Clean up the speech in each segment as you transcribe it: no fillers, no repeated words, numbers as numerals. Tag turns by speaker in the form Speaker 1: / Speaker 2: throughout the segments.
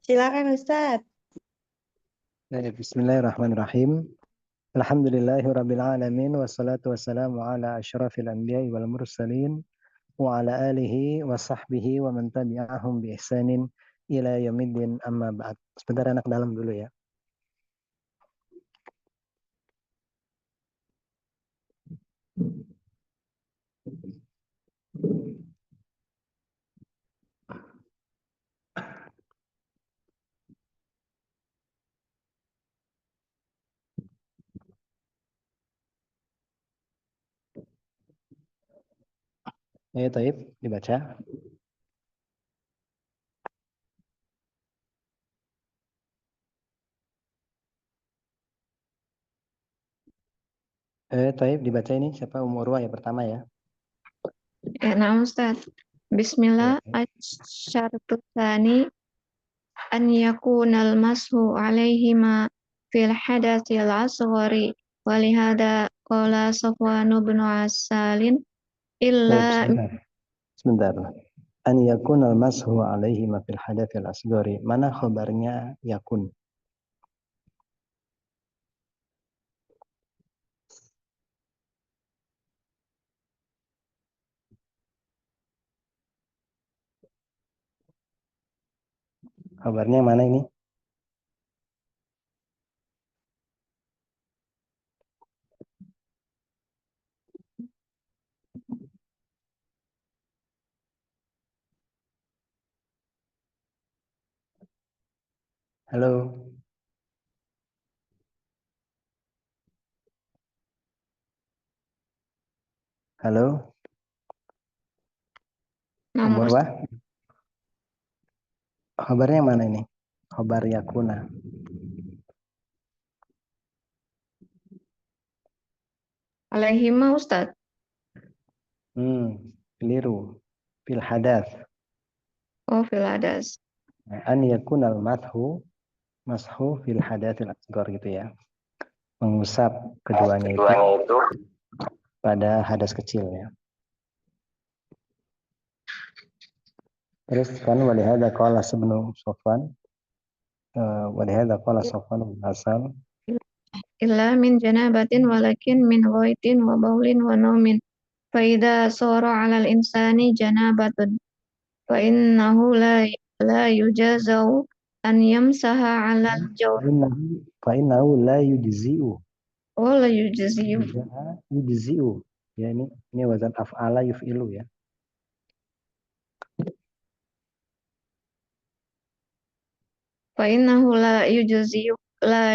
Speaker 1: Silakan Ustadz.
Speaker 2: Bismillahirrahmanirrahim. Alhamdulillahirabbil alamin wassalatu wassalamu ala asyrafil anbiya'i wal mursalin wa ala alihi wa sahbihi wa man tabi'ahum bi ihsanin ila yaumiddin amma ba'd. Sebentar anak dalam dulu ya. Taib, dibaca. Taib, dibaca ini siapa Urwa ya pertama ya.
Speaker 1: Nah Ustadz. Bismillah. Asyaratu tsani an yakunal mashu alaihima fil hadatsil asghari walihada qala Safwan bin Asalin illa
Speaker 2: Sebentar. An yakunal mashu alaihima fil hadatsil asghari. Mana khabarnya yakun? Kabarnya mana ini? Halo. Halo. Urwa. Kabarnya mana ini? Kabar yakuna.
Speaker 1: alaihima Ustadz.
Speaker 2: Keliru. Fil hadath.
Speaker 1: Oh, fil hadas.
Speaker 2: An yakunal mashu fil hadathil asghar gitu ya. Mengusap keduanya itu pada hadas kecil ya. Terus kan walihada qala ibnu Safwan walihada qala Safwan bin Asal
Speaker 1: Illa min janabatin walakin min ghaitin wa baulin wa naumin. Fa idza sara 'alal insani janabatun fa innahu la yujazau an yamsaha 'alal jawr.
Speaker 2: Fa innahu la yujzi'u.
Speaker 1: Oh, la yujzi'u.
Speaker 2: Yujzi'u. Ya ini wazan af'ala yuf'ilu ya.
Speaker 1: Fa innahu la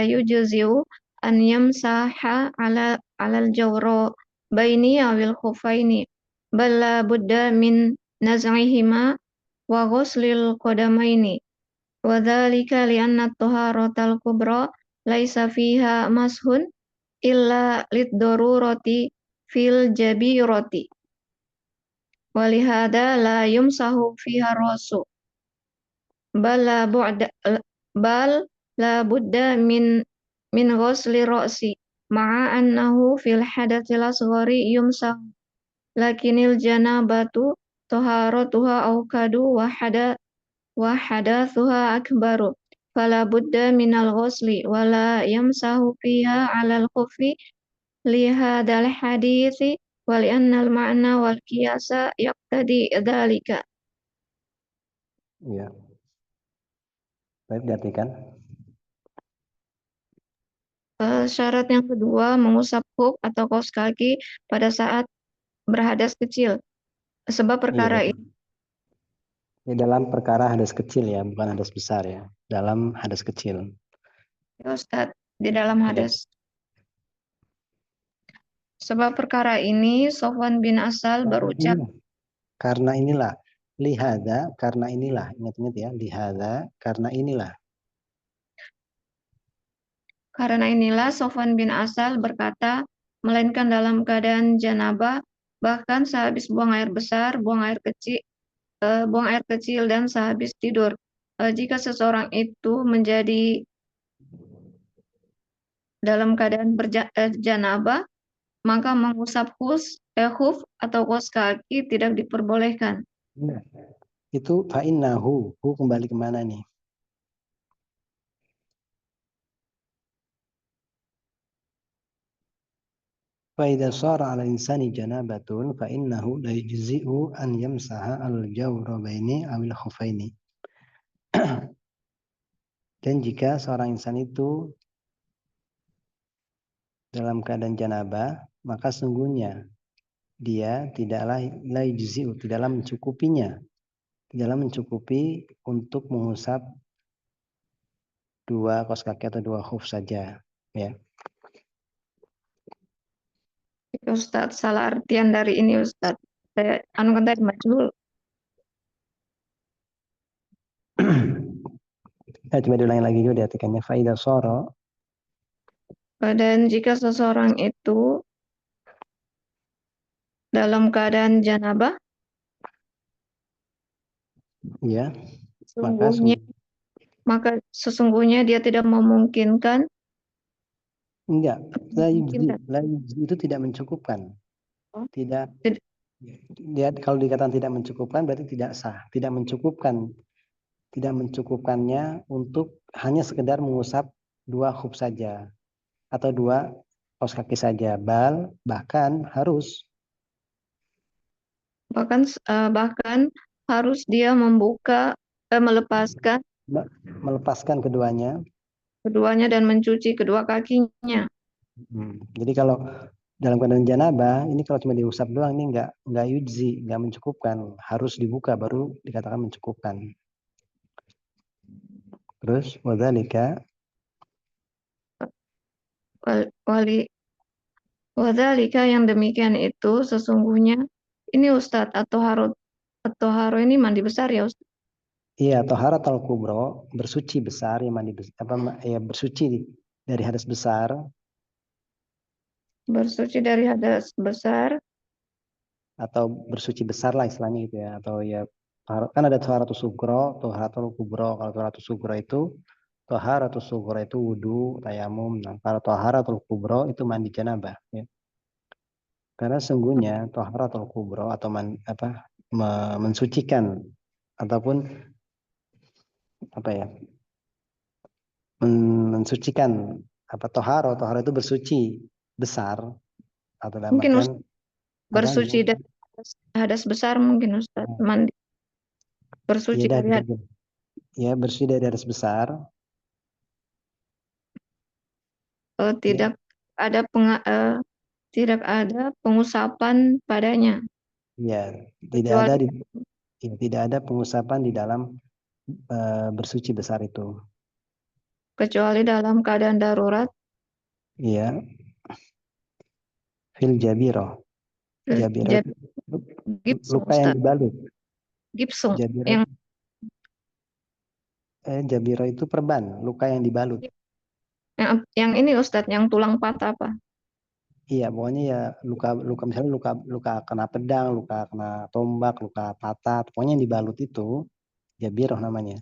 Speaker 1: yujzi'u an yamsaha 'alal jawra baini awil khufaini bal la budda min naz'ihima wa ghuslil qadamaini. Wadzalika li'anna at-taharatal kubra laisa fiha mashun illa lid-darurati fil jabirati. Walihada la yumsahu fiha rasu. Bal la budda min ghusli ra'si ma'a annahu fil hadatsil asghari yumsahu. Lakinil janabatu taharatuha awkadu wa hadatsuha akbaru fala budda minal ghusli wala yamsahu fiha 'alal khuffi li hadzal hadithi wa li annal ma'na wal qiyasa yaqtadi dzalika.
Speaker 2: Iya. Baik, diartikan.
Speaker 1: Syarat yang kedua, mengusap khuf atau kaos kaki pada saat berhadas kecil. Sebab perkara ini
Speaker 2: dalam perkara hadas kecil ya, bukan hadas besar ya. Dalam hadas kecil.
Speaker 1: ya Ustadz, di dalam hadas. Sebab perkara ini Sofwan bin Asal berucap,
Speaker 2: karena inilah, lihada, karena inilah, ingat-ingat ya, lihada, karena inilah.
Speaker 1: Karena inilah Sofwan bin Asal berkata, melainkan dalam keadaan janabah, bahkan sehabis buang air besar, buang air kecil dan sehabis tidur. Jika seseorang itu menjadi dalam keadaan janabah, maka mengusap khuf atau kaos kaki tidak diperbolehkan.
Speaker 2: Itu fa'innahu, hu kembali kemana nih? فإذا صار على الإنسان جنابة فإنه لا يجزئ أن يمسح الجوربين أو الخفين. Dan jika seorang insan itu dalam keadaan janabah, maka sungguhnya dia tidaklah la yujzi'u, tidaklah mencukupinya, tidaklah mencukupi untuk mengusap dua kaos kaki atau dua khuf saja, ya.
Speaker 1: Ustadz, salah artian dari ini Ustadz. Saya kan tadi majhul.
Speaker 2: Coba diulangi lagi juga diartikannya. Faida soro.
Speaker 1: Dan jika seseorang itu dalam keadaan janabah,
Speaker 2: Ya,
Speaker 1: sesungguhnya maka sesungguhnya dia tidak memungkinkan.
Speaker 2: Enggak,
Speaker 1: Memungkinkan.
Speaker 2: la yujzi itu tidak mencukupkan.
Speaker 1: Oh,
Speaker 2: Tidak,
Speaker 1: tidak.
Speaker 2: dia kalau dikatakan tidak mencukupkan berarti tidak sah, tidak mencukupkan. Tidak mencukupkannya untuk hanya sekedar mengusap dua khuf saja atau dua kaos kaki saja. Bahkan harus
Speaker 1: Bahkan harus dia melepaskan
Speaker 2: melepaskan keduanya.
Speaker 1: keduanya dan mencuci kedua kakinya.
Speaker 2: Jadi kalau dalam keadaan janabah ini kalau cuma diusap doang ini nggak yujzi, nggak mencukupkan, harus dibuka baru dikatakan mencukupkan. Terus wadzalika
Speaker 1: Wali Wadzalika yang demikian itu sesungguhnya ini Ustadz atau haro ini mandi besar ya Ustadz.
Speaker 2: iya taharatul kubro, bersuci besar ya mandi bersuci dari hadas besar
Speaker 1: Bersuci dari hadas besar.
Speaker 2: atau bersuci besar lah istilahnya gitu ya, atau ya kan ada taharatul sugro, taharatul kubro. Kalau taharatul sugro itu wudu, tayamum. Nah, kalau taharatul kubro itu mandi janabah ya. Karena sungguhnya taharatul kubro atau mensucikan ataupun apa ya? Mensucikan toharo itu bersuci besar atau dalam
Speaker 1: Mungkin
Speaker 2: artian
Speaker 1: Ustadz
Speaker 2: apa
Speaker 1: bersuci
Speaker 2: gimana?
Speaker 1: dari hadas besar mungkin Ustadz mandi
Speaker 2: Ya
Speaker 1: bersuci
Speaker 2: dah
Speaker 1: dari hadas.
Speaker 2: ya bersih dari garis besar ya.
Speaker 1: Tidak ada tidak ada pengusapan padanya
Speaker 2: Ya tidak ada
Speaker 1: kecuali
Speaker 2: tidak ada pengusapan di dalam bersuci besar itu.
Speaker 1: dalam keadaan darurat.
Speaker 2: Ya, fil jabiro
Speaker 1: Jadi
Speaker 2: itu
Speaker 1: gipsum
Speaker 2: luka yang
Speaker 1: Ustadz,
Speaker 2: dibalut.
Speaker 1: gipsum
Speaker 2: Jabiro
Speaker 1: yang
Speaker 2: jabiro itu perban, luka yang dibalut.
Speaker 1: yang ini Ustadz yang tulang patah apa?
Speaker 2: Iya, pokoknya ya luka luka misalnya luka luka kena pedang, luka kena tombak, luka patah, pokoknya yang dibalut itu jabiroh namanya.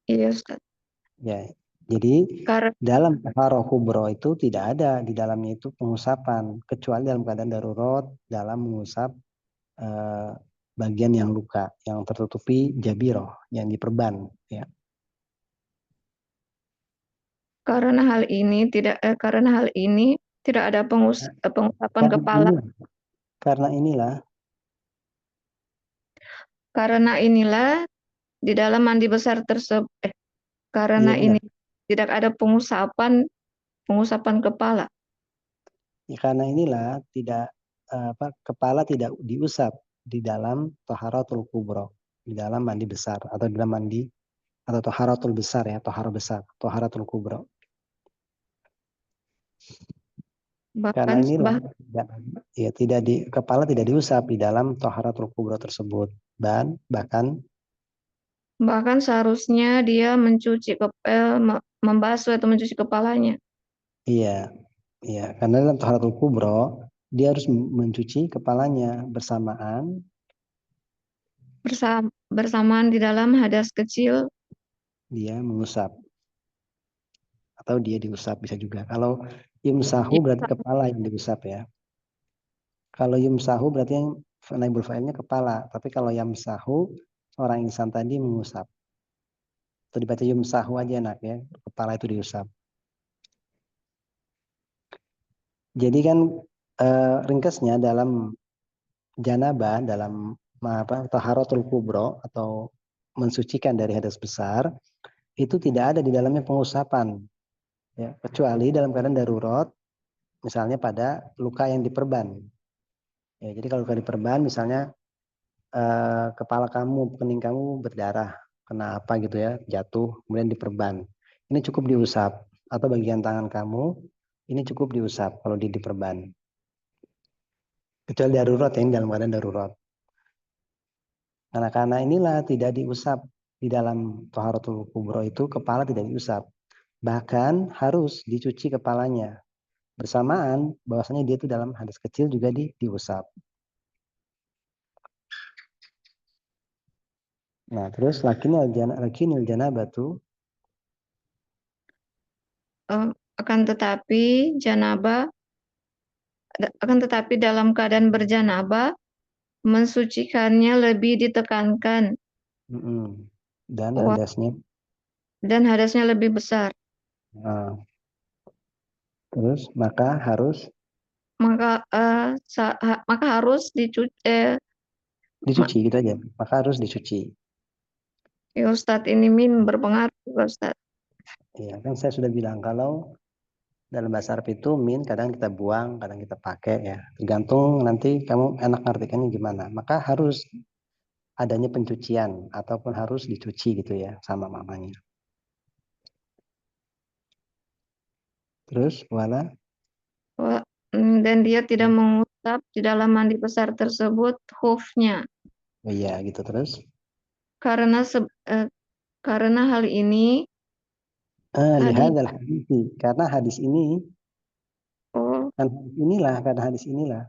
Speaker 1: Iya Ustadz.
Speaker 2: Ya, jadi
Speaker 1: Karena
Speaker 2: dalam taharoh kubro itu tidak ada di dalamnya itu pengusapan kecuali dalam keadaan darurat dalam mengusap eh, bagian yang luka yang tertutupi jabiroh yang diperban. Ya.
Speaker 1: karena hal ini tidak ada pengusapan
Speaker 2: Karena
Speaker 1: kepala.
Speaker 2: ini, karena inilah
Speaker 1: Karena inilah di dalam mandi besar tersebut,
Speaker 2: iya
Speaker 1: karena
Speaker 2: benar.
Speaker 1: ini tidak ada pengusapan kepala.
Speaker 2: Ya, karena inilah tidak kepala tidak diusap di dalam taharatul kubro, di dalam mandi besar atau di dalam mandi atau taharatul besar ya, tahara besar, taharatul kubro. Karena
Speaker 1: Bahkan
Speaker 2: inilah
Speaker 1: bah,
Speaker 2: tidak di kepala tidak diusap di dalam taharatul kubro tersebut. Dan bahkan
Speaker 1: bahkan seharusnya dia membasuh atau mencuci kepalanya
Speaker 2: iya, iya, karena dalam taharatul kubro dia harus mencuci kepalanya bersamaan.
Speaker 1: bersamaan di dalam hadas kecil.
Speaker 2: Dia mengusap atau dia diusap bisa juga. Kalau yumsahu
Speaker 1: Ya,
Speaker 2: berarti kepala yang diusap ya. Kalau yumsahu berarti yang naibul fa'ilnya kepala. Tapi kalau yamsahu orang insan tadi mengusap. Atau dibaca yumsahu aja enak ya. Kepala itu diusap. Jadi kan ringkasnya dalam janabah, dalam taharatul kubro atau mensucikan dari hadas besar, itu tidak ada di dalamnya pengusapan, ya, kecuali dalam keadaan darurat, misalnya pada luka yang diperban. Ya, jadi kalau luka diperban, misalnya kepala kamu, kening kamu berdarah, kena apa gitu ya, jatuh, kemudian diperban. Ini cukup diusap, atau bagian tangan kamu, ini cukup diusap kalau diperban. Kecuali darurat ya, ini dalam keadaan darurat. Karena inilah tidak diusap di dalam taharatul kubro itu, kepala tidak diusap. Bahkan harus dicuci kepalanya. Bersamaan bahwasanya dia itu dalam hadas kecil juga diusap. Nah, terus lakinil janabatu
Speaker 1: Eh, akan tetapi janabah akan tetapi dalam keadaan berjanabah mensucikannya lebih ditekankan
Speaker 2: dan hadasnya.
Speaker 1: dan hadasnya lebih besar.
Speaker 2: Nah, terus
Speaker 1: Maka harus
Speaker 2: dicuci gitu aja. Maka harus dicuci.
Speaker 1: ya Ustadz, ini berpengaruh Ustadz.
Speaker 2: Ya, kan saya sudah bilang kalau dalam bahasa Arab itu min kadang kita buang, kadang kita pakai ya. Tergantung nanti kamu enak ngartikannya gimana. Maka harus adanya pencucian ataupun harus dicuci gitu ya sama mamanya. Terus
Speaker 1: Dan dia tidak mengusap di dalam mandi besar tersebut khufnya
Speaker 2: oh iya gitu terus.
Speaker 1: karena karena hal ini hadis
Speaker 2: Lihat hadis karena hadis ini
Speaker 1: oh
Speaker 2: karena hadis inilah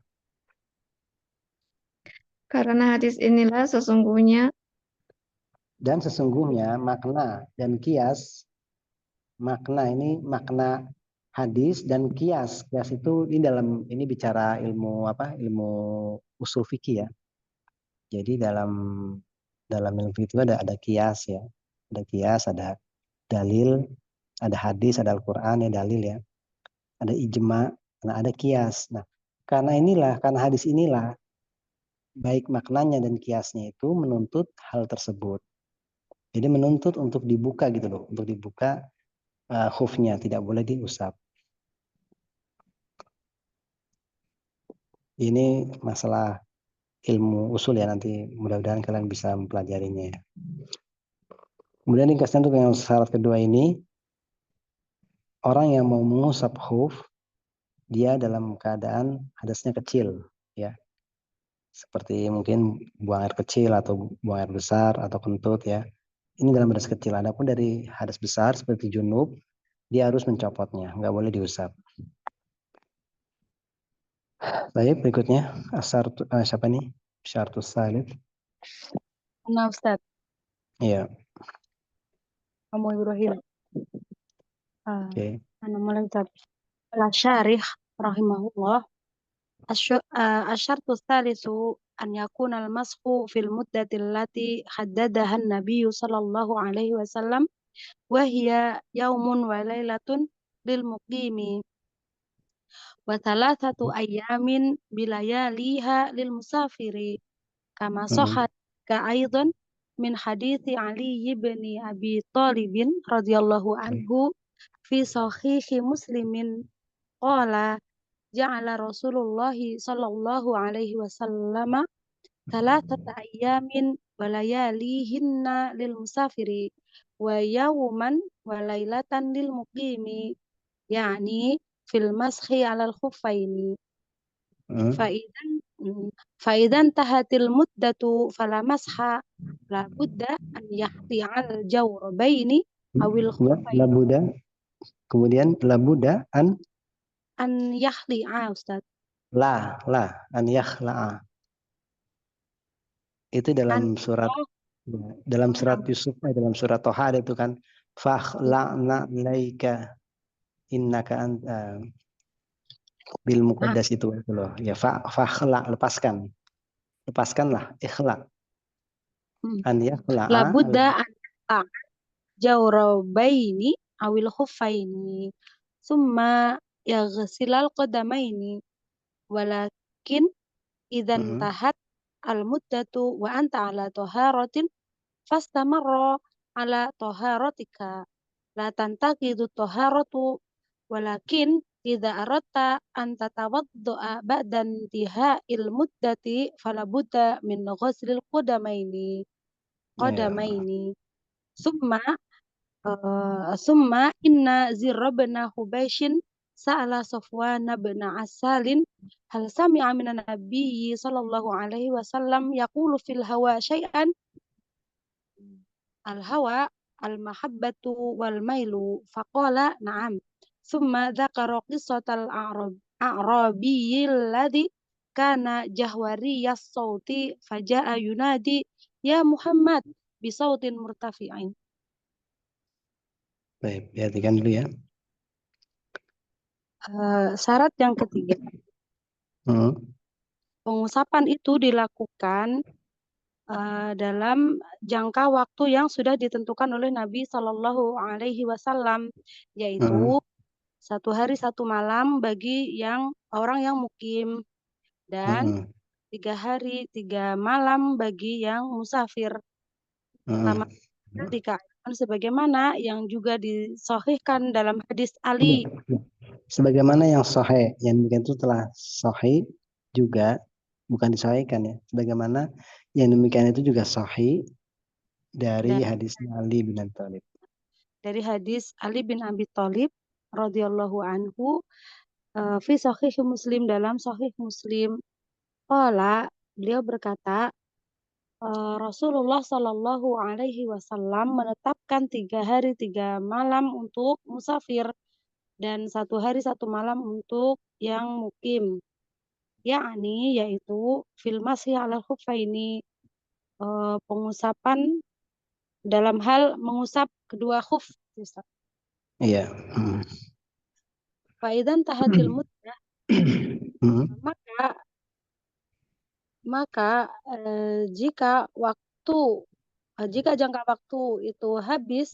Speaker 1: karena hadis inilah sesungguhnya
Speaker 2: dan sesungguhnya makna dan kias makna ini makna hadis dan kias. Kias itu ini ini bicara ilmu ilmu usul fikih ya. Jadi dalam ilmu fikih itu ada kias ya. Ada kias, ada dalil, ada hadis, ada Al-Qur'an ya dalil ya. Ada ijma, nah ada kias. Nah, karena hadis inilah baik maknanya dan kiasnya itu menuntut hal tersebut. Jadi menuntut untuk dibuka gitu loh, untuk dibuka khufnya, tidak boleh diusap. Ini masalah ilmu usul ya, nanti mudah-mudahan kalian bisa mempelajarinya ya. Kemudian ringkasnya untuk yang syarat kedua ini, orang yang mau mengusap khuf, dia dalam keadaan hadasnya kecil ya. Seperti mungkin buang air kecil atau buang air besar atau kentut ya. Ini dalam hadas kecil. Adapun dari hadas besar seperti junub, dia harus mencopotnya, nggak boleh diusap. Baik, berikutnya siapa nih? Syartus Salif.
Speaker 3: Nah, Ustaz,
Speaker 2: Iya,
Speaker 3: kamu Ibrahim.
Speaker 2: oke.
Speaker 3: Ana mulai Ustaz. Al-Syarih rahimahullah. Asyartu tsalitsu an yakuna al-mashu fil muddati allati haddadaha an-nabiy sallallahu alaihi wasallam wa hiya yaumun wa lailatun lil muqimi wa thalathatu ayyamin bilayaliha lil musafiri kama sahha ka aidan min hadithi Ali bin Abi Thalib radhiyallahu anhu fi sahihi Muslimin qala ja'ala Rasulullah sallallahu alaihi wasallam thalathata ayyamin wa layalihinna lil musafiri wa yawman wa lailatan lil muqimi yani fil mashi alal khuffaini faidan faidan tahatil muddatu fala masha la budda an yahti al jawrabaini awil
Speaker 2: Ya,
Speaker 3: khuffaini
Speaker 2: labuda. Kemudian labuda
Speaker 3: an yahti Ustaz
Speaker 2: an yakhla'a. Itu
Speaker 3: an
Speaker 2: dalam surat
Speaker 3: oh,
Speaker 2: Yusuf, dalam surat Toha itu kan fakhla'na laika innaka bil
Speaker 3: nah,
Speaker 2: muqaddas itu loh. Ya lepaskanlah ikhla an
Speaker 3: la
Speaker 2: yakhla'a
Speaker 3: budda an jawrabaini awil khuffaini summa yaghsilal qadamaini walakin idzan tahat al-muddatu wa anta ala taharatin fastamarra ala taharatika la tantaqidu taharatu walakin idza aratta an tatawaddaa ba'da intiha'il muddati fala budda min ghuslil
Speaker 2: Ya.
Speaker 3: qadamaini summa summa inna Zirra bin Hubaishin sa'ala Safwan bin Asalin hal sami'a minan nabiyyi sallallahu alaihi wasallam yaqulu fil hawa syai'an al hawa al mahabbatu wal mailu faqala na'am summa dzakara qissatal a'rabiyyil ladzi kana jahwariyas sauti faja'a yunadi ya Muhammad bisautin murtafi'in.
Speaker 2: Baik, perhatikan dulu ya.
Speaker 3: Syarat yang ketiga,
Speaker 2: Hmm.
Speaker 3: pengusapan itu dilakukan dalam jangka waktu yang sudah ditentukan oleh Nabi Shallallahu Alaihi Wasallam, yaitu 1 hari 1 malam bagi orang yang mukim dan 3 hari 3 malam bagi yang musafir. Sama dikatakan sebagaimana yang juga disahihkan dalam hadis Ali.
Speaker 2: Sebagaimana yang sahih, yang demikian itu telah sahih juga, bukan disahihkan ya. Sebagaimana yang demikian itu juga sahih dari hadis Ali bin Abi Thalib.
Speaker 3: Dari hadis Ali bin Abi Thalib radhiyallahu anhu fi sahih Muslim, dalam sahih Muslim. Qala, beliau berkata, Rasulullah Shallallahu Alaihi Wasallam menetapkan 3 hari 3 malam untuk musafir dan 1 hari 1 malam untuk yang mukim, yakni yaitu fil masih alal khuffaini, pengusapan dalam hal mengusap kedua khuf.
Speaker 2: Iya.
Speaker 3: Faidan tahatil muddah, maka jika jangka waktu itu habis,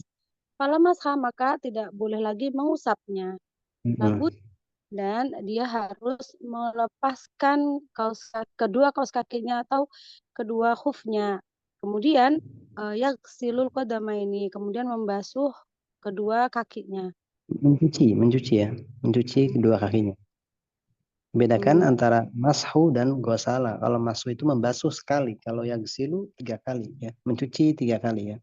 Speaker 3: fala masha, maka tidak boleh lagi mengusapnya. Labut, dan dia harus melepaskan kedua kaus kakinya atau kedua khufnya. Kemudian yaksilul qadamaini, kemudian membasuh kedua kakinya.
Speaker 2: Mencuci kedua kakinya. Bedakan antara mashu dan ghusala. Kalau mashu itu membasuh sekali, kalau yaghsilu 3 kali ya, mencuci 3 kali ya.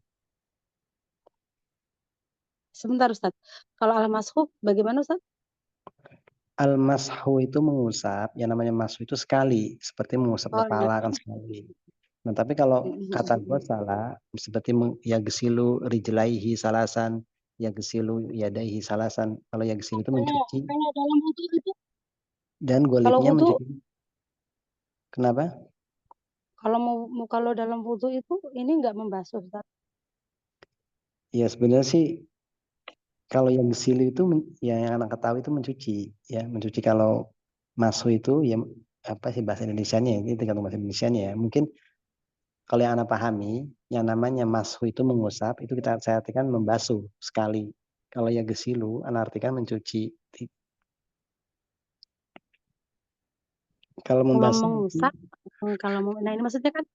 Speaker 3: Sebentar Ustaz. Kalau al-mashu bagaimana Ustaz?
Speaker 2: Al-mashu itu mengusap, yang namanya mashu itu sekali, seperti mengusap kepala kan sekali. Nah, tapi kalau kata ghusala seperti yaghsilu rijlaihi salasan, yaghsilu yadaihi salasan. Kalau yaghsilu itu mencuci.
Speaker 3: Kalau dalam wudu itu?
Speaker 2: Dan golibnya mencuci. Kenapa?
Speaker 3: Kalau dalam wudu itu ini enggak membasuh Ustaz?
Speaker 2: Ya sebenarnya sih kalau yang gesilu itu yang anak ketahui itu mencuci ya, mencuci. Kalau masuk itu ya apa sih bahasa Indonesianya, ini tergantung bahasa Indonesianya ya. Mungkin kalau yang anak pahami yang namanya masuk itu mengusap, itu saya artikan membasuh sekali. Kalau yang gesilu anak artikan mencuci. Kalau membasuh
Speaker 3: mengusap, nah ini maksudnya kan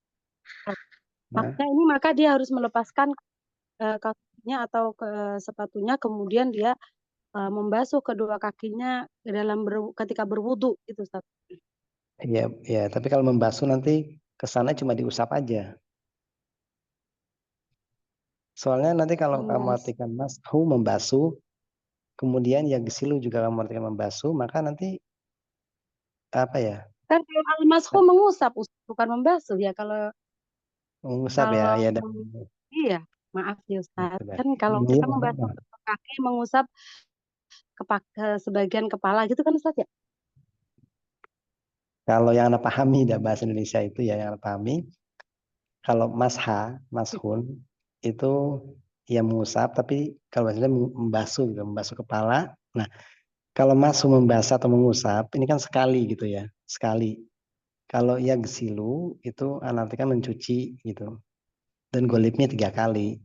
Speaker 3: maka dia harus melepaskan kakinya atau sepatunya, kemudian dia membasuh kedua kakinya ketika berwudu gitu Ustaz.
Speaker 2: Iya, ya, tapi kalau membasuh nanti kesana cuma diusap aja. Soalnya nanti kalau kamu artikan mashu membasuh, kemudian yang gesilu juga kamu artikan membasuh, maka nanti apa ya?
Speaker 3: Kan kalau al-mashu mengusap, bukan membasuh ya. Kalau
Speaker 2: mengusap ya, ya.
Speaker 3: Iya, maaf ya Ustaz. Kan kalau kita membasuh kaki, mengusap ke sebagian kepala gitu kan Ustaz ya?
Speaker 2: Kalau yang Anda pahami dari bahasa Indonesia itu ya, yang Anda pahami, kalau mashun itu ya mengusap, tapi kalau bahasanya membasuh gitu, membasuh kepala. Nah, kalau masuk membasuh atau mengusap, ini kan sekali gitu ya, sekali. Kalau ya gesilu itu artikan mencuci gitu, dan golibnya 3 kali.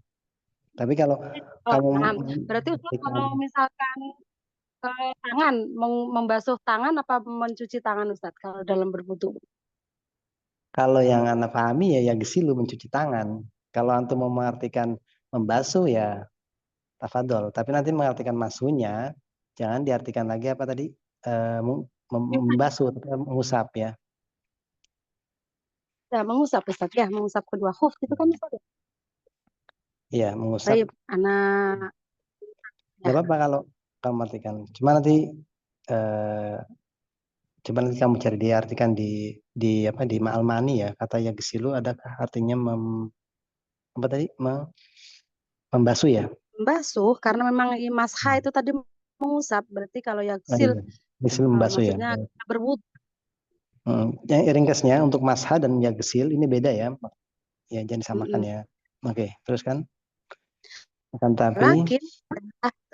Speaker 2: Tapi kalau kamu
Speaker 3: berarti Ustaz kalau misalkan Tangan, membasuh tangan apa mencuci tangan Ustaz kalau dalam berwudu?
Speaker 2: Kalau yang Anda pahami ya yagsilu mencuci tangan. Kalau antum mau mengartikan membasuh ya tafadol. Tapi nanti mengartikan masuhnya jangan diartikan lagi apa tadi membasuh tapi mengusap ya.
Speaker 3: Ya, mengusap Ustaz ya, mengusap kedua khuf itu kan Ustaz.
Speaker 2: Iya, mengusap.
Speaker 3: Baik, anak
Speaker 2: Gak
Speaker 3: ya.
Speaker 2: apa-apa kalau kamu artikan. Cuma nanti eh, coba nanti kamu cari dia artikan di apa di ma'al mani ya. Kata yagsilu adakah artinya apa tadi? Membasuh ya?
Speaker 3: Membasuh karena memang masha itu tadi mengusap, berarti kalau
Speaker 2: Oh,
Speaker 3: yaksil
Speaker 2: iya. Yagsil membasuh ya.
Speaker 3: maksudnya kita berwudu.
Speaker 2: Yang ringkasnya untuk masha dan yagsil ini beda ya. Ya jangan disamakan
Speaker 3: Mm-mm.
Speaker 2: ya. Oke, terus kan? Akan tapi
Speaker 3: Lakin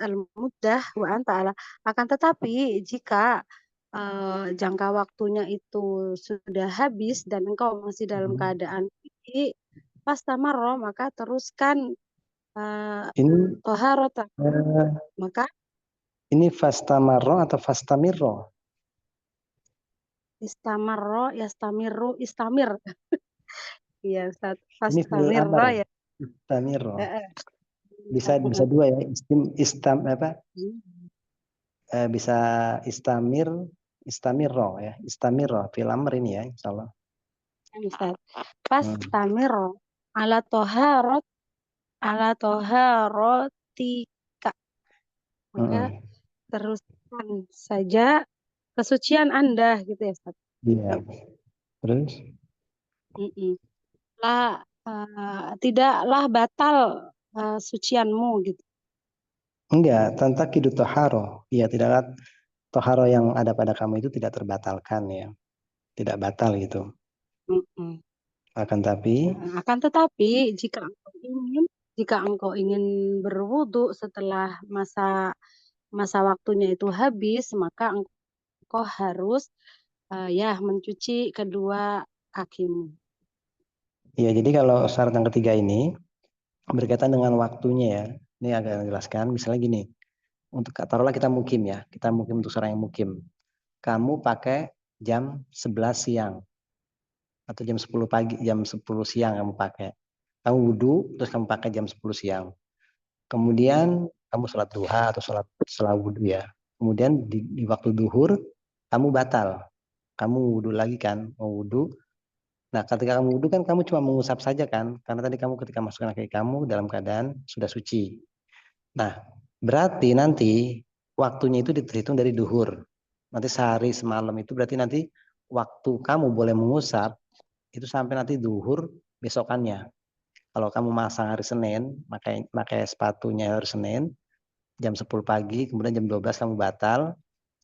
Speaker 3: al-muddah wa anta ala. Akan tetapi jika jangka waktunya itu sudah habis dan engkau masih dalam keadaan ini pastamaro, maka teruskan
Speaker 2: ini
Speaker 3: toharota,
Speaker 2: eh,
Speaker 3: maka
Speaker 2: ini fastamarro atau fastamirro?
Speaker 3: istamarro yastamiru istamir. Iya Ustaz,
Speaker 2: Ini fi'il amar
Speaker 3: fastamirro
Speaker 2: ya.
Speaker 3: ya.
Speaker 2: Fastamirro.
Speaker 3: Eh, eh.
Speaker 2: Bisa dua ya. Istam apa? Bisa istamir istamirro ya. Istamirro fi'il amr ini ya insyaallah.
Speaker 3: Ustaz.
Speaker 2: Hmm.
Speaker 3: Fastamiro ala toharot ala toharotika, maka
Speaker 2: Hmm.
Speaker 3: teruskan saja kesucian Anda gitu ya Ustaz.
Speaker 2: Iya. Terus
Speaker 3: Mm-mm. Tidaklah batal sucianmu gitu.
Speaker 2: enggak, tantakidu toharo. Iya, tidaklah toharo yang ada pada kamu itu tidak terbatalkan ya. Tidak batal gitu.
Speaker 3: Mm-mm.
Speaker 2: Akan tapi
Speaker 3: Akan tetapi jika engkau ingin berwudu setelah masa masa waktunya itu habis, maka engkau harus ya mencuci kedua kakimu.
Speaker 2: ya jadi kalau syarat yang ketiga ini berkaitan dengan waktunya ya. Ini agak jelaskan. Misalnya gini, untuk taruhlah kita mukim ya. Kita mukim untuk seorang yang mukim. Kamu pakai jam 11 siang atau jam 10 pagi, jam 10 siang kamu pakai. Kamu wudhu, terus kamu pakai jam 10 siang. Kemudian kamu sholat duha atau sholat setelah wudhu ya. Kemudian di waktu duhur, kamu batal. Kamu wudhu lagi kan, mau wudhu. Nah, ketika kamu wudhu kan kamu cuma mengusap saja kan. Karena tadi kamu ketika masukkan kaki kamu dalam keadaan sudah suci. Nah, berarti nanti waktunya itu dihitung dari duhur. Nanti sehari semalam itu berarti nanti waktu kamu boleh mengusap itu sampai nanti duhur besokannya. Kalau kamu masang hari Senin, pakai sepatunya hari Senin, jam 10 pagi, kemudian jam 12 kamu batal,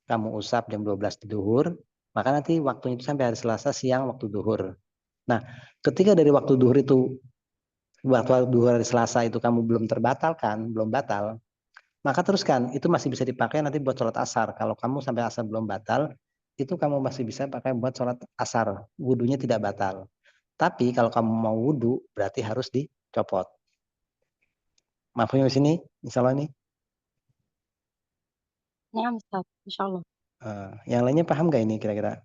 Speaker 2: kamu usap jam 12 di duhur, maka nanti waktunya itu sampai hari Selasa siang waktu duhur. Nah, ketika dari waktu duhur itu, waktu duhur hari Selasa itu kamu belum terbatalkan, belum batal, maka teruskan, itu masih bisa dipakai nanti buat sholat asar. Kalau kamu sampai asar belum batal, itu kamu masih bisa pakai buat sholat asar. Wudhunya tidak batal. Tapi kalau kamu mau wudhu, berarti harus dicopot. Maafnya di sini, insya Allah nih.
Speaker 3: Ya, Ustaz, Insya Allah.
Speaker 2: Yang lainnya paham gak ini kira-kira?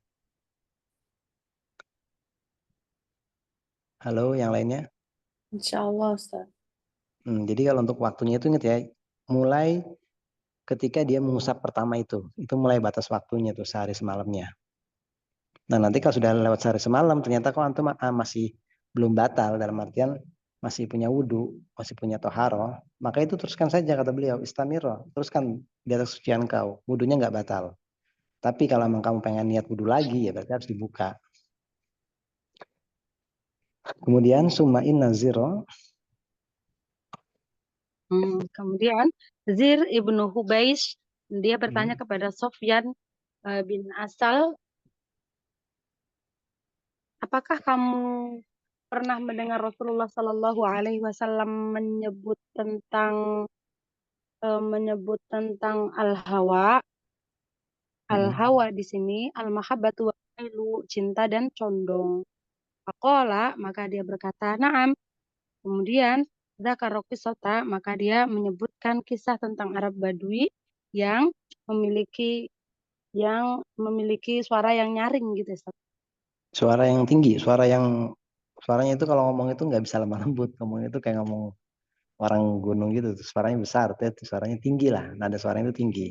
Speaker 2: Halo, yang lainnya?
Speaker 4: Insya Allah, Ustaz.
Speaker 2: Jadi kalau untuk waktunya itu ingat ya, mulai ketika dia mengusap pertama itu mulai batas waktunya tuh sehari semalamnya. Nah nanti kalau sudah lewat sehari semalam, ternyata kok antum masih belum batal dalam artian masih punya wudhu, masih punya toharo, maka itu teruskan saja kata beliau, istamiro, teruskan di atas sucian kau, wudhunya nggak batal. Tapi kalau memang kamu pengen niat wudhu lagi, ya berarti harus dibuka. Kemudian summa inna ziro.
Speaker 3: Kemudian Zir ibnu Hubeish dia bertanya kepada Sofyan bin Asal, apakah kamu pernah mendengar Rasulullah Shallallahu Alaihi Wasallam menyebut tentang al-hawa? Al-hawa di sini al-mahabbatu wa cinta dan condong. Faqala, maka dia berkata, "Na'am." Kemudian dzakara qissata, maka dia menyebutkan kisah tentang Arab Badui yang memiliki suara yang nyaring gitu, Ustaz.
Speaker 2: Suara yang tinggi, suaranya itu kalau ngomong itu nggak bisa lemah lembut, ngomong itu kayak ngomong orang gunung gitu, suaranya besar, suaranya tinggi lah, nada suaranya itu tinggi.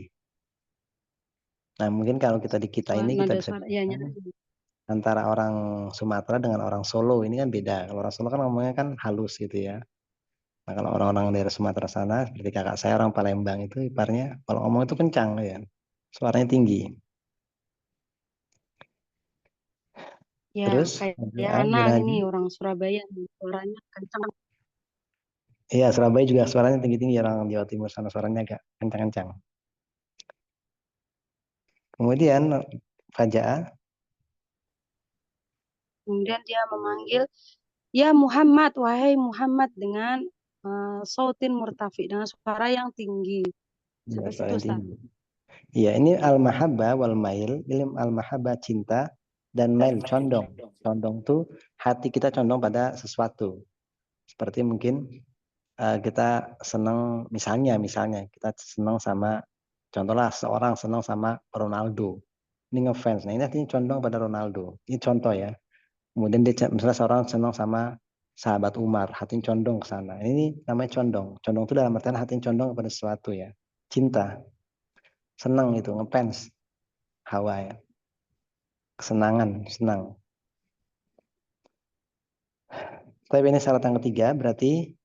Speaker 2: Nah mungkin kalau kita di kita ini kita
Speaker 3: Nada
Speaker 2: bisa
Speaker 3: suara ya nyaring.
Speaker 2: antara orang Sumatera dengan orang Solo ini kan beda. Kalau orang Solo kan ngomongnya kan halus gitu ya. Nah kalau orang-orang daerah Sumatera sana, seperti kakak saya orang Palembang itu iparnya kalau ngomong itu kencang ya, suaranya tinggi.
Speaker 3: Ya,
Speaker 2: Terus
Speaker 3: kayak
Speaker 2: A,
Speaker 3: Anang
Speaker 2: Yunadi.
Speaker 3: ini orang Surabaya suaranya kencang.
Speaker 2: Iya Surabaya juga suaranya tinggi-tinggi, orang Jawa Timur sana suaranya agak kencang-kencang. Kemudian Faja'ah.
Speaker 3: Kemudian dia memanggil, ya Muhammad, wahai Muhammad, dengan sautin murtafi, dengan suara yang tinggi.
Speaker 2: Iya,
Speaker 3: Sampai
Speaker 2: suara
Speaker 3: situ,
Speaker 2: yang
Speaker 3: Ustaz.
Speaker 2: tinggi. Iya, ini al-mahabbah wal mail, ilm al-mahabbah cinta dan mail condong. Condong tuh hati kita condong pada sesuatu. Seperti mungkin kita senang misalnya kita senang sama contohlah seorang senang sama Ronaldo. Ini ngefans. Nah, ini artinya condong pada Ronaldo. Ini contoh ya. Kemudian dia misalnya seorang senang sama sahabat Umar, hatinya condong ke sana. Ini namanya condong. Condong itu dalam artian hatinya condong kepada sesuatu ya. Cinta, senang itu, ngefans, hawa ya. Kesenangan, senang. Tapi ini syarat yang ketiga, berarti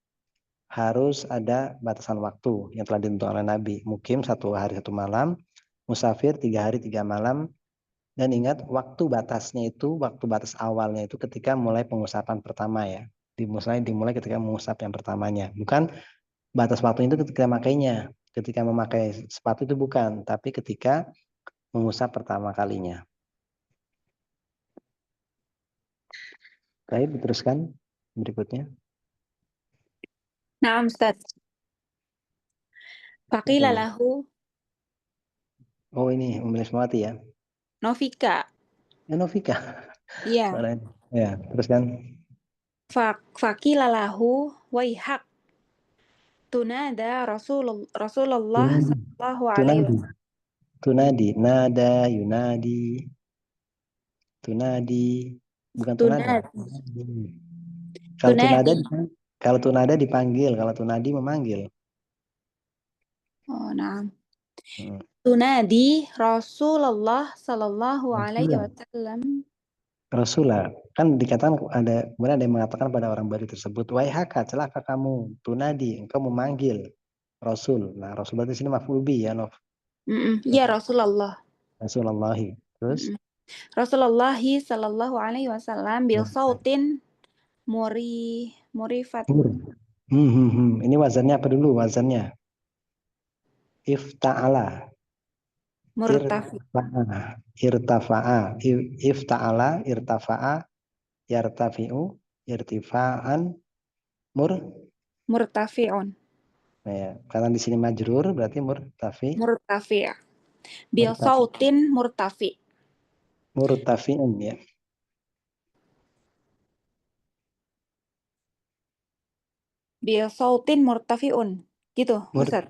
Speaker 2: harus ada batasan waktu yang telah ditentukan oleh Nabi. Mukim 1 hari 1 malam, musafir 3 hari 3 malam, dan ingat waktu batasnya itu, waktu batas awalnya itu ketika mulai pengusapan pertama ya. Dimulai ketika mengusap yang pertamanya. Bukan batas waktu itu ketika makainya. Ketika memakai sepatu itu bukan, tapi ketika mengusap pertama kalinya. Baik, diteruskan berikutnya.
Speaker 4: Naam, Ustaz. Faqila lahu
Speaker 2: Oh ini Ummi Ismawati ya.
Speaker 4: Novika.
Speaker 2: Ya Novika.
Speaker 4: Iya.
Speaker 2: Suaranya. Ya, teruskan.
Speaker 4: Faqila lahu waihak. Tunada Rasulullah
Speaker 2: Tunadi.
Speaker 4: sallallahu alaihi
Speaker 2: Tunadi.
Speaker 4: wasallam.
Speaker 2: Tunadi. Nada, Yunadi. Tunadi. Bukan tunada.
Speaker 4: Tunadi.
Speaker 2: Tunadi.
Speaker 4: Tunadi.
Speaker 2: Kalau tunada dipanggil, kalau tunadi memanggil.
Speaker 4: Oh, nah.
Speaker 2: Hmm.
Speaker 4: Tunadi Rasulullah sallallahu alaihi
Speaker 2: Rasulullah.
Speaker 4: wasallam.
Speaker 2: Rasulullah. Kan dikatakan kemudian ada yang mengatakan pada orang Bali tersebut, wahai haka, celaka kamu, tunadi, engkau memanggil Rasul. Nah, Rasulullah di sini maf'ul bi ya,
Speaker 4: Iya Rasulullah.
Speaker 2: Rasulullah. Terus
Speaker 4: Rasulullah sallallahu alaihi wasallam bil sautin murifat
Speaker 2: Mur. Ini wazannya apa dulu? Wazannya ifta'ala,
Speaker 4: murtafi
Speaker 2: irtafa'a, ifta'ala, irtafa'a, yartafi'u, irtifa'an, mur.
Speaker 4: murtafiun.
Speaker 2: Nah, ya. Karena di sini majrur berarti
Speaker 4: Murtafi. Bil
Speaker 2: murtafi,
Speaker 4: sautin murtafi.
Speaker 2: murtafi'un ya.
Speaker 4: Bil sautin murtafiun. Gitu, Ustaz.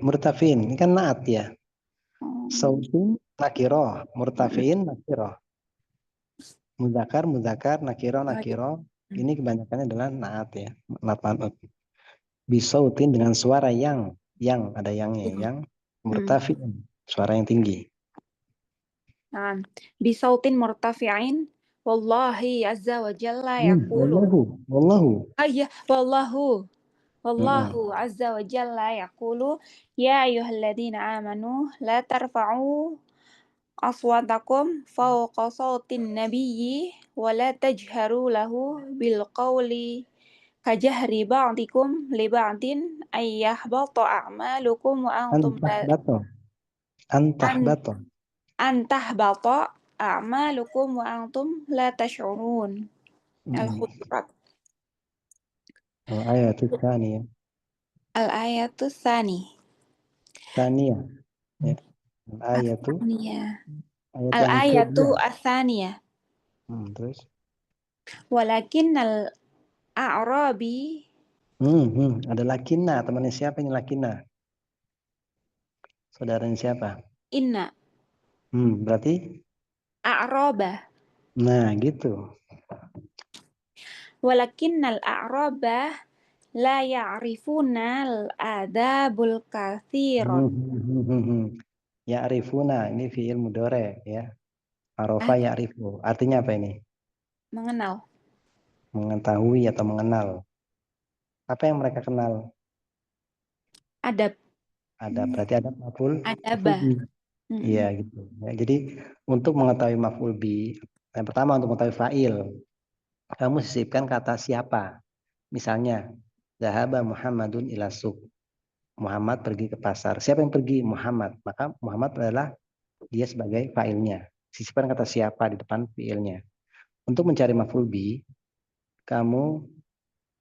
Speaker 2: Murtafi'in. Ini kan naat ya.
Speaker 4: Hmm.
Speaker 2: Sautin nakiroh, murtafi'in nakiroh. Mudakar, nakiro. Ini kebanyakannya adalah naat ya. Naat manut. Bisautin dengan suara yang ada yangnya, yang murtafi'in. Suara yang tinggi.
Speaker 4: Nah, bisautin murtafi'in wallahi azza wa jalla yaqulu.
Speaker 2: Wallahu.
Speaker 4: Iya, wallahu azza wa jalla yaqulu ya ayyuhalladzina amanu la tarfa'u aswatakum fawqa sautin nabiyyi wa la tajharu lahu bil qawli kajahri ba'dikum li ba'din ayyahbata a'malukum wa antum
Speaker 2: Antah
Speaker 4: la
Speaker 2: bato. Antah
Speaker 4: an
Speaker 2: bato.
Speaker 4: antahbata a'malukum wa antum la tash'urun. Al-Hujurat.
Speaker 2: Ayat tsaniyah.
Speaker 4: Al-ayatus tsani.
Speaker 2: Tsaniyah. Ya. Ayat ayat yang
Speaker 4: Al-ayatu
Speaker 2: kedua.
Speaker 4: ats-tsaniyah.
Speaker 2: Terus.
Speaker 4: Walakinnal a'rabi
Speaker 2: Ada lakina. Temannya siapa ini lakina? Saudaranya siapa?
Speaker 4: Inna.
Speaker 2: Berarti?
Speaker 4: A'raba.
Speaker 2: Nah, gitu.
Speaker 4: Walakinnal a'raba la ya'rifunal adabul kathiron.
Speaker 2: Ya'rifuna, ini fi'il mudhari ya.
Speaker 4: Ah,
Speaker 2: Arafa ya'rifu. Artinya apa ini?
Speaker 4: mengenal.
Speaker 2: Mengetahui atau mengenal. Apa yang mereka kenal?
Speaker 4: Adab.
Speaker 2: Ada, berarti ada maf'ul
Speaker 4: Adabah.
Speaker 2: bi. Iya gitu. Ya, jadi untuk mengetahui maf'ul bi, yang pertama untuk mengetahui fa'il, kamu sisipkan kata siapa. Misalnya, Zahaba Muhammadun ila suq. Muhammad pergi ke pasar. Siapa yang pergi? Muhammad. Maka Muhammad adalah dia sebagai fa'ilnya. Sisipkan kata siapa di depan fi'ilnya. Untuk mencari maf'ul bi, kamu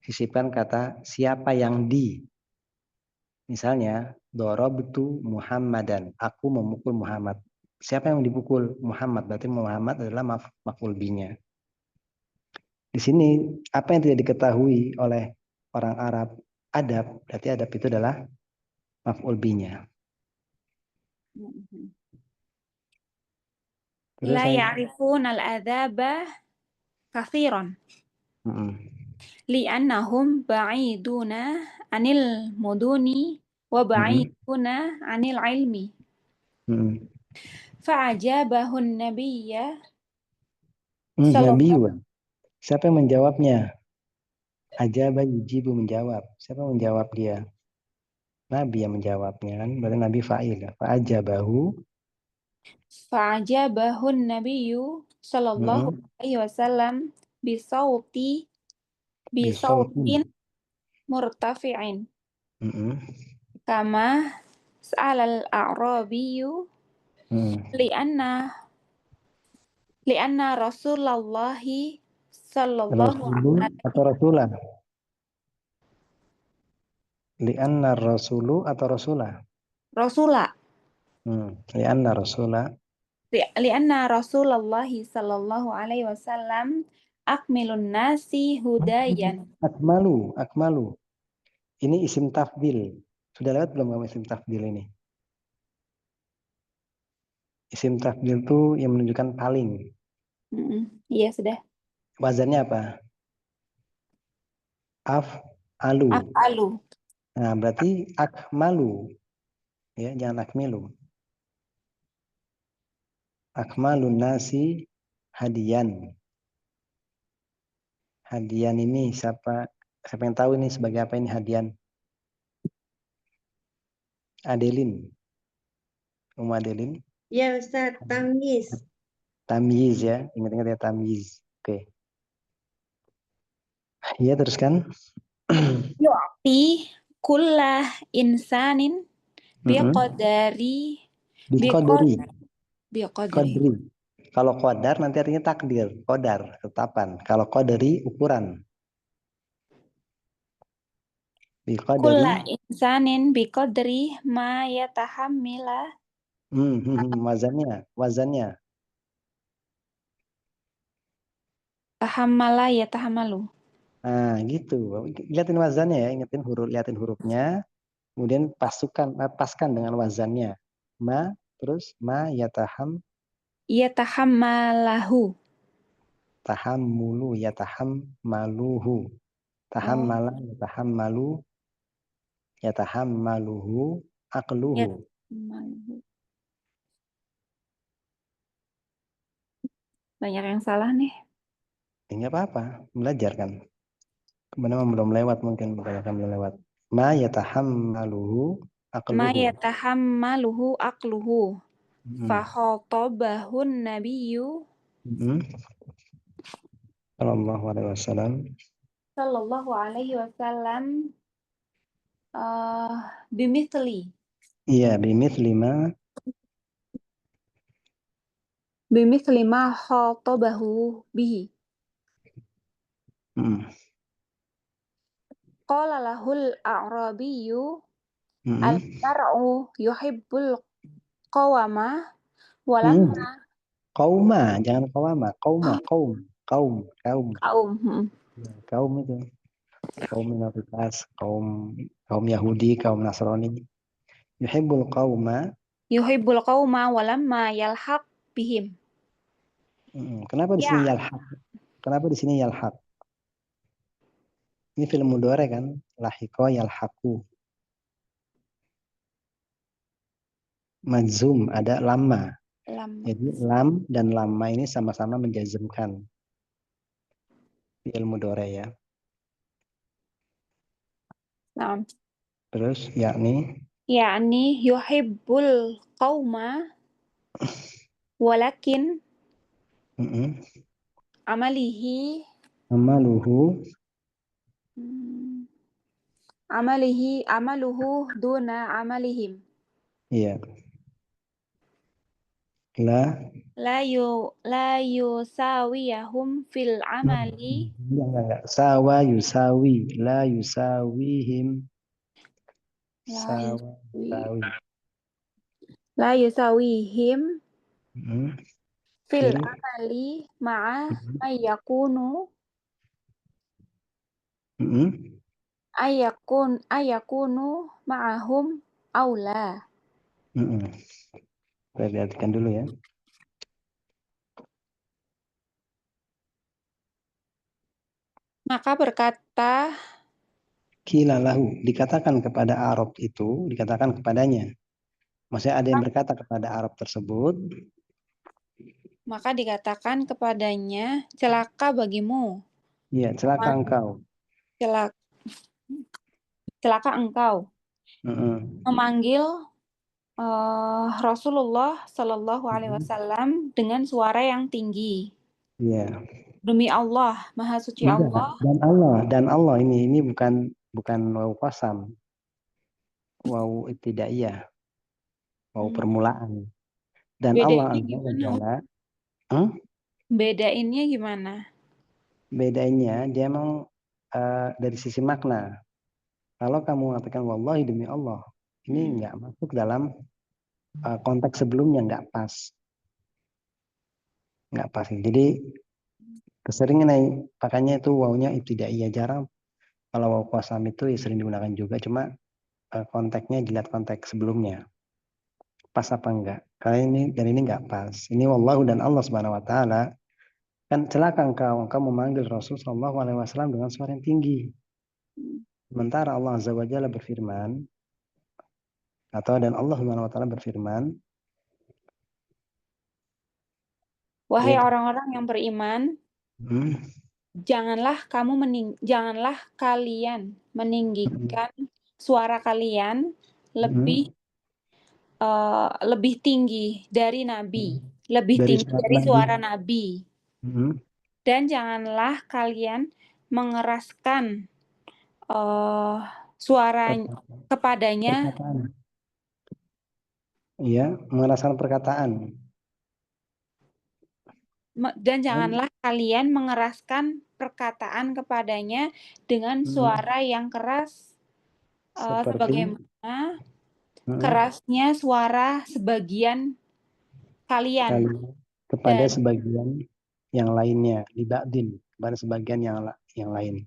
Speaker 2: sisipkan kata siapa yang di. Misalnya, darabtu Muhammadan. Aku memukul Muhammad. Siapa yang dipukul? Muhammad. Berarti Muhammad adalah maf'ul bi-nya. Di sini apa yang tidak diketahui oleh orang Arab, adab, berarti adab itu adalah maf'ul bi-nya. Terus
Speaker 4: La
Speaker 2: saya
Speaker 4: ya'rifunal adaba kathiron.
Speaker 2: mm-mm.
Speaker 4: Li'annahum ba'iduna anil muduni wa
Speaker 2: Mm-mm.
Speaker 4: ba'iduna anil ilmi.
Speaker 2: Mm-mm.
Speaker 4: Fa'ajabahun nabiyya
Speaker 2: Nabi,
Speaker 4: sallallahu
Speaker 2: siapa yang menjawabnya? Ajaba yujibu menjawab. Siapa yang menjawab dia? Nabi yang menjawabnya kan. Berarti Nabi fa'il. Fa'ajabahu.
Speaker 4: fa'ajabahun nabiyyu sallallahu
Speaker 2: Mm-mm.
Speaker 4: alaihi wasallam
Speaker 2: Bisautin.
Speaker 4: bisautin murtafi'in
Speaker 2: Mm-mm.
Speaker 4: kama sa'alal a'rabiyyu
Speaker 2: Mm.
Speaker 4: li'anna Rasulullahi sallallahu
Speaker 2: Rasulun atau Rasulah? Li'anna Rasulu atau Rasulah?
Speaker 4: Rasulah
Speaker 2: Li'anna Rasulah.
Speaker 4: li'anna Rasulullahi sallallahu alaihi wasallam akmilun nasi hudayan.
Speaker 2: Akmalu. Akmalu. Ini isim tafdil. Sudah lewat belum kamu isim tafdil ini? Isim tafdil itu yang menunjukkan paling.
Speaker 4: Iya sudah.
Speaker 2: Wazannya apa? Af'alu.
Speaker 4: Af'alu.
Speaker 2: Nah, berarti akmalu. Ya, jangan akmilu. Akmalun nasi hadian. Hadian ini siapa yang tahu ini sebagai apa ini hadian? Adelin. Adelin.
Speaker 5: Ya Ustaz, tamyiz.
Speaker 2: Tamyiz ya. Ingat-ingat ya tamyiz. Oke. Iya teruskan.
Speaker 4: Yu'ti kullah insanin biqadari
Speaker 2: Biqadri.
Speaker 4: biqad biqadri.
Speaker 2: Qadri. Kalau qadar nanti artinya takdir. Qadar, ketetapan. Kalau qadri ukuran. Biqadri.
Speaker 4: Kulla insanin biqadri ma yatahammila
Speaker 2: Wazannya.
Speaker 4: tahammala yatahammalu.
Speaker 2: Nah, gitu. Lihatin wazannya ya, lihatin hurufnya, kemudian paskan dengan wazannya. Terus
Speaker 4: Yatahammalahu.
Speaker 2: tahammulu yatahammaluhu. Tahammala yatahammaluhu aqluhu.
Speaker 4: Yatahammaluhu. Banyak yang salah nih.
Speaker 2: Enggak apa-apa, belajar kan. Kebenaran belum lewat mungkin kebanyakan belum lewat. Ma yatahammaluhu
Speaker 4: Ma
Speaker 2: aqluhu.
Speaker 4: yatahammaluhu aqluhu.
Speaker 2: Hmm.
Speaker 4: Fakhotabahun nabiyyu
Speaker 2: Sallallahu alaihi wasallam.
Speaker 4: sallallahu alaihi wasallam bimithli.
Speaker 2: Iya, bimithli ma.
Speaker 4: Bimithli ma khotabahu bihi. Qala lahul a'rabiyyu al-mar'u yuhibbul qawama walamma
Speaker 2: Qauma, jangan qawama, kaum
Speaker 4: kaum.
Speaker 2: kaum itu. Kaum minoritas, kaum Yahudi, kaum Nasrani. Yuhibbul qauma
Speaker 4: yuhibbul qauma walamma yalhaq bihim.
Speaker 2: Kenapa di sini yalhaq? Kenapa di sini yalhaq? Ini film mudhari kan? Lahiqa yalhaqu. Majzum ada lamma. Jadi lam dan lamma ini sama-sama menjazmkan fi'il mudhari ya.
Speaker 4: Nah,
Speaker 2: Terus yakni
Speaker 4: yuhibbul qauma walakin amalihi amaluhu duna amalihim.
Speaker 2: Iya.
Speaker 4: La yusawiyahum fil amali.
Speaker 2: Enggak. Sawa yusawi, la yusawihim. Sawa yusawi.
Speaker 4: La yusawihim fil
Speaker 2: Fil
Speaker 4: amali ma'a ayakunu ma'ahum aula.
Speaker 2: Kita lihatkan dulu ya.
Speaker 4: Maka berkata
Speaker 2: Qila lahu, dikatakan kepada Arab itu, dikatakan kepadanya. Maksudnya ada yang berkata kepada Arab tersebut.
Speaker 4: Maka dikatakan kepadanya, celaka bagimu.
Speaker 2: Iya, celaka engkau.
Speaker 4: Celaka engkau. Memanggil Rasulullah Shallallahu Alaihi Wasallam dengan suara yang tinggi.
Speaker 2: Iya.
Speaker 4: Demi Allah, Maha Suci Allah.
Speaker 2: Dan Allah ini bukan waw qasam. Waw ibtidaiyah. Waw permulaan. Dan Allah azza wa jalla.
Speaker 4: Bedainnya gimana?
Speaker 2: Bedainnya dia memang dari sisi makna. Kalau kamu mengatakan wallahi demi Allah, ini nggak masuk dalam konteks sebelumnya, nggak pas. Jadi keseringan pakainya itu wawnya ibtidaiyah, jarang. Kalau waw qasam itu ya sering digunakan juga, cuma konteksnya dilihat konteks sebelumnya. Pas apa enggak? Kali ini enggak pas. Ini wallahu dan Allah Subhanahu wa taala kan celaka engkau memanggil Rasul sallallahu alaihi wasallam dengan suara yang tinggi. Sementara Allah Azza wa Jalla berfirman dan Allah Subhanahu wa taala berfirman,
Speaker 4: wahai orang-orang yang beriman, janganlah kalian meninggikan suara kalian lebih tinggi dari Nabi, lebih tinggi dari suara Nabi. Dan janganlah kalian mengeraskan suara kepadanya.
Speaker 2: Iya, mengeraskan perkataan.
Speaker 4: Dan janganlah kalian mengeraskan perkataan kepadanya dengan suara yang keras, sebagaimana kerasnya suara sebagian kalian
Speaker 2: kepada sebagian yang lainnya, libadin, kepada sebagian yang lain.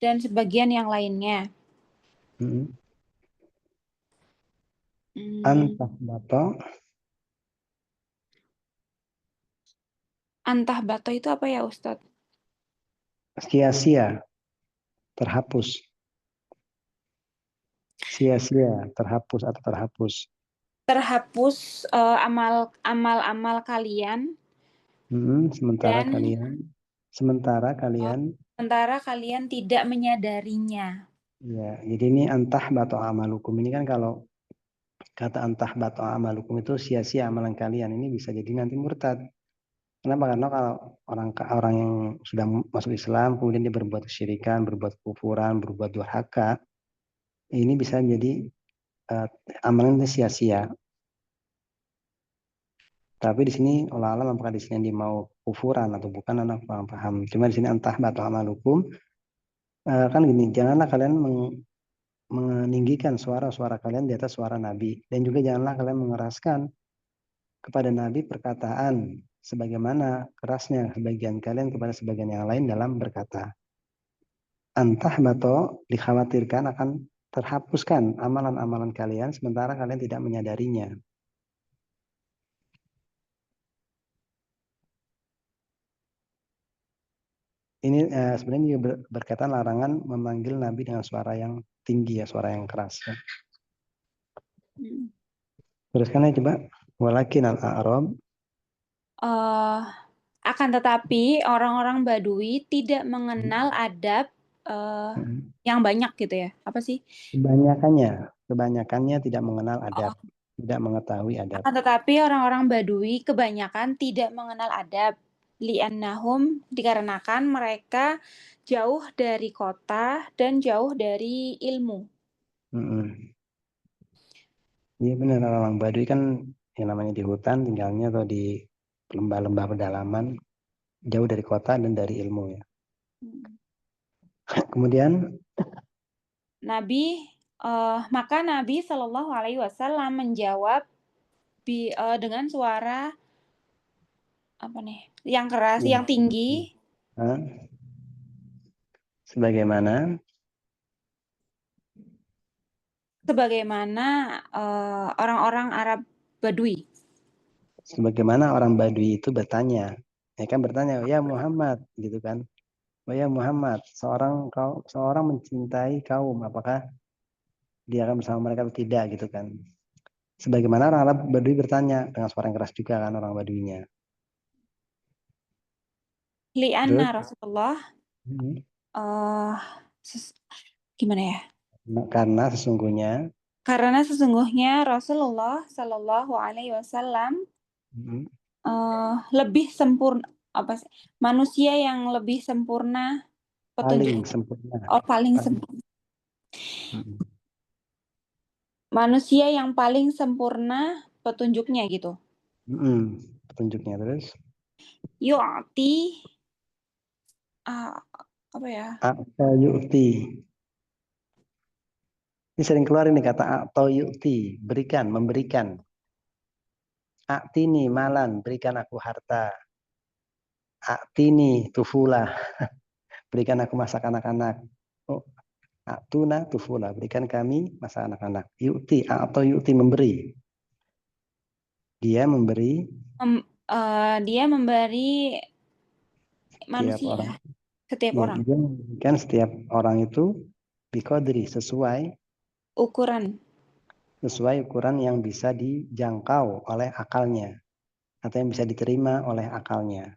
Speaker 4: Dan sebagian yang lainnya. Antah bato itu apa ya Ustadz?
Speaker 2: Sia-sia, terhapus. Sia-sia, terhapus atau terhapus.
Speaker 4: Terhapus amal-amal kalian.
Speaker 2: Sementara kalian
Speaker 4: tidak menyadarinya.
Speaker 2: Ya, jadi ini antah bato amalukum ini kan kalau kata antah bato amalukum itu sia-sia amalan kalian, ini bisa jadi nanti murtad. Kenapa? Karena kalau orang yang sudah masuk Islam kemudian dia berbuat kesyirikan, berbuat kufuran, berbuat durhaka, ini bisa jadi amalan itu sia-sia. Tapi di sini Allah alam apakah di sini dia mau kufuran atau bukan, anak paham. Cuma di sini antah bato amalukum kan gini, janganlah kalian meninggikan suara-suara kalian di atas suara Nabi, dan juga janganlah kalian mengeraskan kepada Nabi perkataan sebagaimana kerasnya sebagian kalian kepada sebagian yang lain dalam berkata. Antah bato dikhawatirkan akan terhapuskan amalan-amalan kalian sementara kalian tidak menyadarinya. ini sebenarnya juga berkaitan larangan memanggil Nabi dengan suara yang tinggi ya, suara yang keras. Ya. Teruskan ya coba. Walakin al-a'rab.
Speaker 4: Akan tetapi orang-orang Badui tidak mengenal adab yang banyak gitu ya. Apa sih?
Speaker 2: Kebanyakannya tidak mengenal adab, tidak mengetahui adab.
Speaker 4: Akan tetapi orang-orang Badui kebanyakan tidak mengenal adab. Li'annahum, dikarenakan mereka jauh dari kota dan jauh dari ilmu.
Speaker 2: Iya benar, orang Baduy kan yang namanya di hutan tinggalnya atau di lembah-lembah pedalaman, jauh dari kota dan dari ilmu ya. Kemudian
Speaker 4: maka Nabi Shallallahu Alaihi Wasallam menjawab dengan suara apa nih, yang keras, yang tinggi,
Speaker 2: sebagaimana
Speaker 4: orang-orang Arab Badui.
Speaker 2: Sebagaimana orang Badui itu bertanya, ya kan bertanya, ya Muhammad, gitu kan? Oh ya Muhammad, seorang mencintai kaum, apakah dia akan bersama mereka atau tidak, gitu kan? Sebagaimana orang Arab Badui bertanya dengan suara yang keras juga kan orang Baduinya.
Speaker 4: Li'anna Rasulullah, gimana ya?
Speaker 2: Karena sesungguhnya
Speaker 4: Rasulullah Shallallahu Alaihi Wasallam lebih sempurna, manusia yang lebih sempurna petunjuk. Paling sempurna. Manusia yang paling sempurna petunjuknya gitu.
Speaker 2: Petunjuknya terus.
Speaker 4: Yu'ti apa ya?
Speaker 2: Yu'ti. Ini sering keluar ini kata atau yu'ti, berikan, memberikan. A'tini malan, berikan aku harta. A'tini tufula, berikan aku masa anak-anak. Oh, a'tuna tufula, berikan kami masa anak-anak. Yu'ti atau yu'ti, memberi. Dia memberi.
Speaker 4: Dia memberi manusia. Setiap orang.
Speaker 2: Dia memberikan setiap orang itu biqadri, sesuai ukuran yang bisa dijangkau oleh akalnya atau yang bisa diterima oleh akalnya.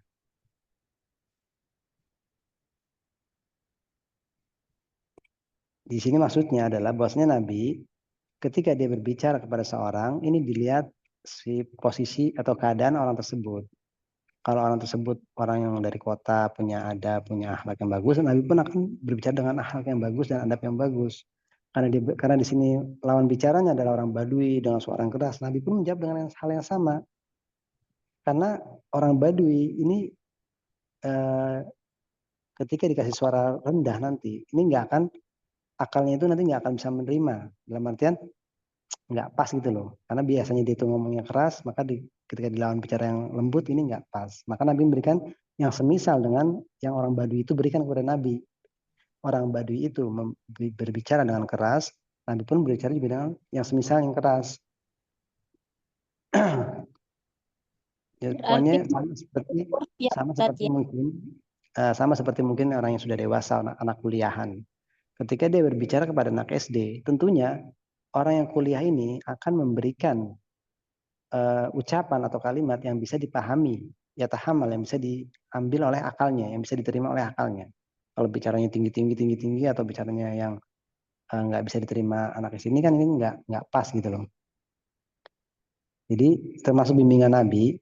Speaker 2: Di sini maksudnya adalah bahwasanya Nabi ketika dia berbicara kepada seorang, ini dilihat si posisi atau keadaan orang tersebut. Kalau orang tersebut orang yang dari kota, punya adab, punya akhlak yang bagus, Nabi pun akan berbicara dengan akhlak yang bagus dan adab yang bagus. Karena di sini lawan bicaranya adalah orang Badui dengan suara yang keras, Nabi pun menjawab dengan hal yang sama. Karena orang Badui ini ketika dikasih suara rendah nanti, ini akalnya itu nanti nggak akan bisa menerima. Dalam artian nggak pas gitu loh. Karena biasanya dia itu ngomongnya keras, maka ketika dilawan bicara yang lembut ini nggak pas. Maka Nabi memberikan yang semisal dengan yang orang Badui itu berikan kepada Nabi. Orang Badui itu berbicara dengan keras, Nabi pun berbicara juga dengan yang semisal yang keras. Ya, pokoknya sama seperti mungkin orang yang sudah dewasa, anak kuliahan. Ketika dia berbicara kepada anak SD, tentunya orang yang kuliah ini akan memberikan ucapan atau kalimat yang bisa dipahami, ya tahamal, yang bisa diambil oleh akalnya, yang bisa diterima oleh akalnya. Kalau bicaranya tinggi atau bicaranya yang nggak bisa diterima anak SD ini kan ini nggak pas gitu loh. Jadi termasuk bimbingan Nabi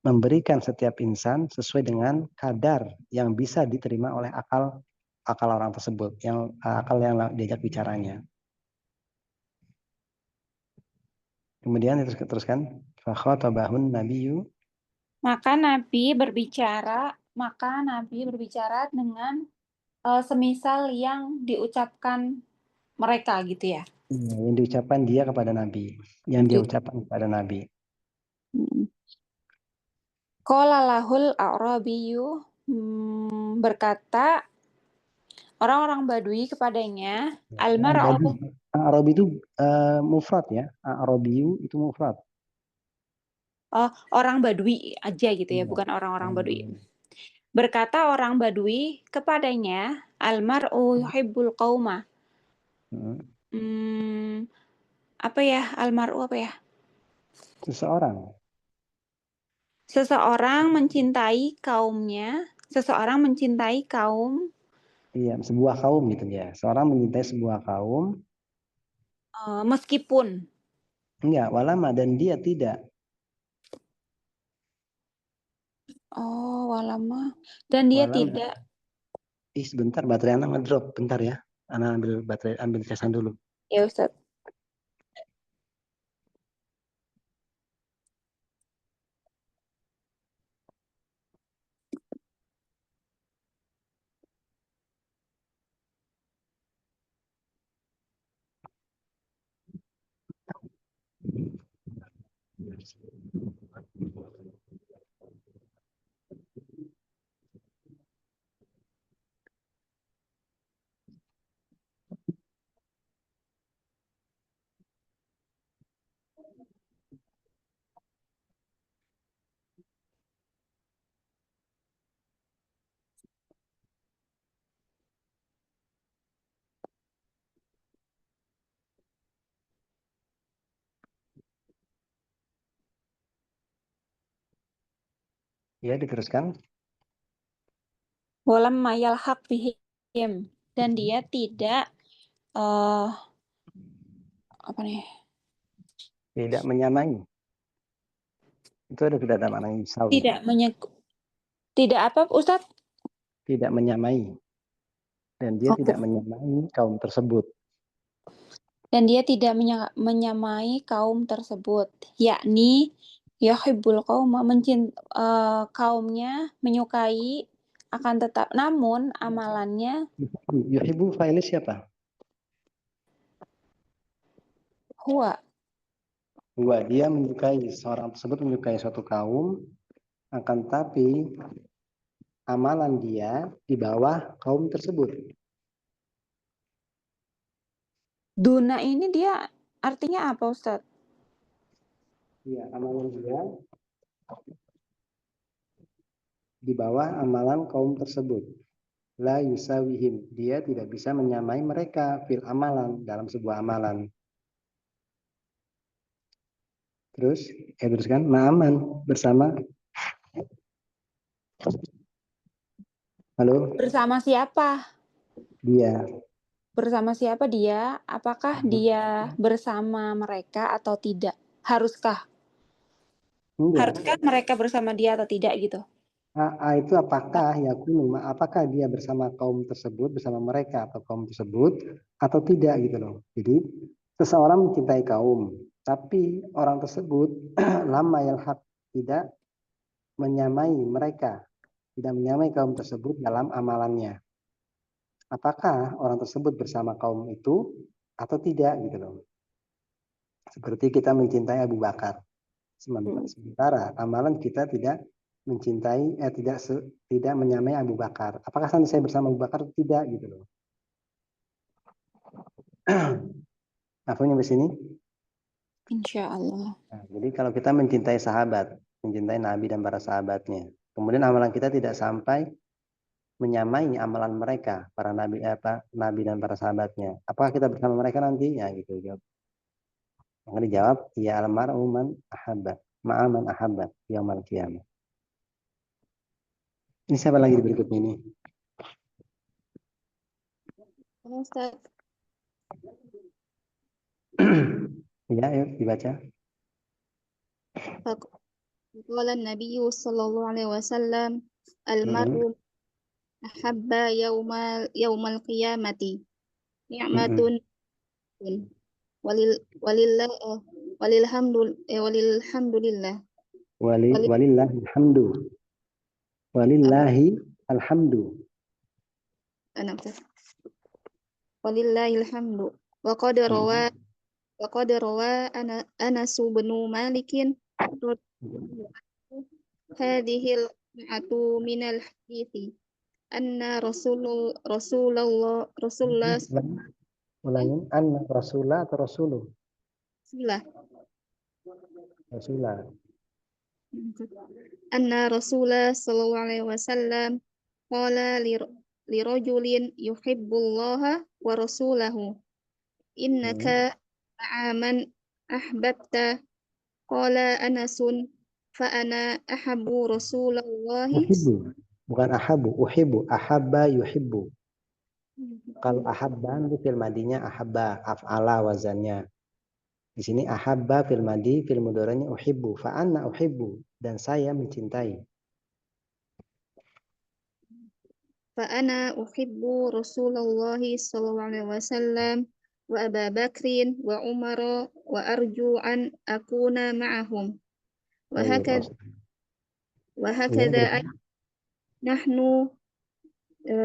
Speaker 2: memberikan setiap insan sesuai dengan kadar yang bisa diterima oleh akal orang tersebut, yang akal yang diajak bicaranya. Kemudian teruskan, fakhatabahun nabiyyu, maka Nabi berbicara dengan semisal yang diucapkan mereka gitu ya. Yang diucapkan dia kepada Nabi, yang dia ucapkan kepada Nabi. Qala lahul a'rabiyyu, berkata orang-orang Badui kepadanya, al-mar'u. Arabi itu mufrad ya, Arabiyyu itu mufrad. Orang Badui aja gitu ya, bukan orang-orang Badui.
Speaker 4: Berkata orang Badui kepadanya, Al-mar'u yuhibbul qauma. Apa ya? Al-mar'u apa ya?
Speaker 2: Seseorang.
Speaker 4: Seseorang mencintai kaumnya. Seseorang mencintai kaum.
Speaker 2: Iya, sebuah kaum gitu ya. Seorang mencintai sebuah kaum.
Speaker 4: Meskipun.
Speaker 2: Enggak, walama dan dia tidak.
Speaker 4: Oh, walama. Dan dia
Speaker 2: Walama.
Speaker 4: tidak.
Speaker 2: Sebentar, baterai anak ngedrop. Bentar ya. Anak ambil casan dulu.
Speaker 4: Ya, Ustaz.
Speaker 2: Ya, diteruskan.
Speaker 4: Walamma yalhaq bihim. Dan dia tidak apa nih?
Speaker 2: Tidak menyamai. Itu ada makna yusawi.
Speaker 4: Tidak apa, Ustaz?
Speaker 2: Tidak menyamai. Dan dia tidak menyamai kaum tersebut.
Speaker 4: Dan dia tidak menyamai kaum tersebut. Yakni yuhibbul qauma, kaumnya menyukai, akan tetap namun amalannya
Speaker 2: Yuhibbu fa'ilnya siapa?
Speaker 4: huwa.
Speaker 2: Dia menyukai, seorang tersebut menyukai suatu kaum, akan tapi amalan dia di bawah kaum tersebut.
Speaker 4: Duna ini dia artinya apa, Ustaz?
Speaker 2: Iya, amalan dia di bawah amalan kaum tersebut. La yusawihim, dia tidak bisa menyamai mereka fil amalan, dalam sebuah amalan. Terus, teruskan, ma'aman, bersama. Halo?
Speaker 4: Bersama siapa?
Speaker 2: Dia.
Speaker 4: Bersama siapa dia? Apakah dia bersama mereka atau tidak? Haruskah?
Speaker 2: Enggak.
Speaker 4: Haruskah mereka bersama dia atau tidak gitu?
Speaker 2: Itu apakah dia bersama kaum tersebut, bersama mereka atau kaum tersebut atau tidak gitu loh. Jadi seseorang mencintai kaum, tapi orang tersebut lama yalhaq, tidak menyamai mereka, tidak menyamai kaum tersebut dalam amalannya. Apakah orang tersebut bersama kaum itu atau tidak gitu loh. Seperti kita mencintai Abu Bakar. Sementara amalan kita tidak mencintai, tidak menyamai Abu Bakar. Apakah nanti saya bersama Abu Bakar? Tidak gitu loh. Aku nyampe sini.
Speaker 4: Insya Allah.
Speaker 2: Nah, jadi kalau kita mencintai sahabat, mencintai Nabi dan para sahabatnya, kemudian amalan kita tidak sampai menyamai amalan mereka, para Nabi dan para sahabatnya. Apakah kita bersama mereka nantinya gitu? Maka dijawab, ya almar'u man ahabba, ma'aman ahabba yaumal qiyamah. Ini siapa lagi di berikutnya ini?
Speaker 1: Ustaz.
Speaker 2: Ya, ayo dibaca.
Speaker 1: Qala Nabi sallallahu alaihi wasallam al-mar'u ahabba yaumal qiyamati ni'matun walilhamdulillah
Speaker 2: Walillahi alhamdu. Walillahi alhamdu.
Speaker 1: Walillahil hamdu. Wa qad rawa Anas bin Malik hadhil ma'atu minal hadithi anna Rasulullah
Speaker 2: Ulangin, anna Rasulullah atau Rasuluh?
Speaker 1: Rasulullah
Speaker 2: Rasulullah.
Speaker 1: Anna Rasulullah sallallahu alaihi wasallam qala lirajulin yuhibbullaha wa rasulahu innaka ma'aman ahbabta qala Anasun fa ana ahabbu Rasulullahi
Speaker 2: Uhibbu, bukan ahabu, uhibbu, ahabba yuhibbu. Kalau ahabba itu fil madinya ahabba, af'ala wazannya. Di sini ahabba fil madi, fil mudhari'nya uhibbu, fa ana uhibbu, dan saya mencintai.
Speaker 1: fa ana uhibbu Rasulullahi sallallahu alaihi wasallam wa Aba Bakrin wa Umar wa arju an akuna ma'ahum wa hakadha
Speaker 2: Kemudian berikutnya,
Speaker 1: nahnu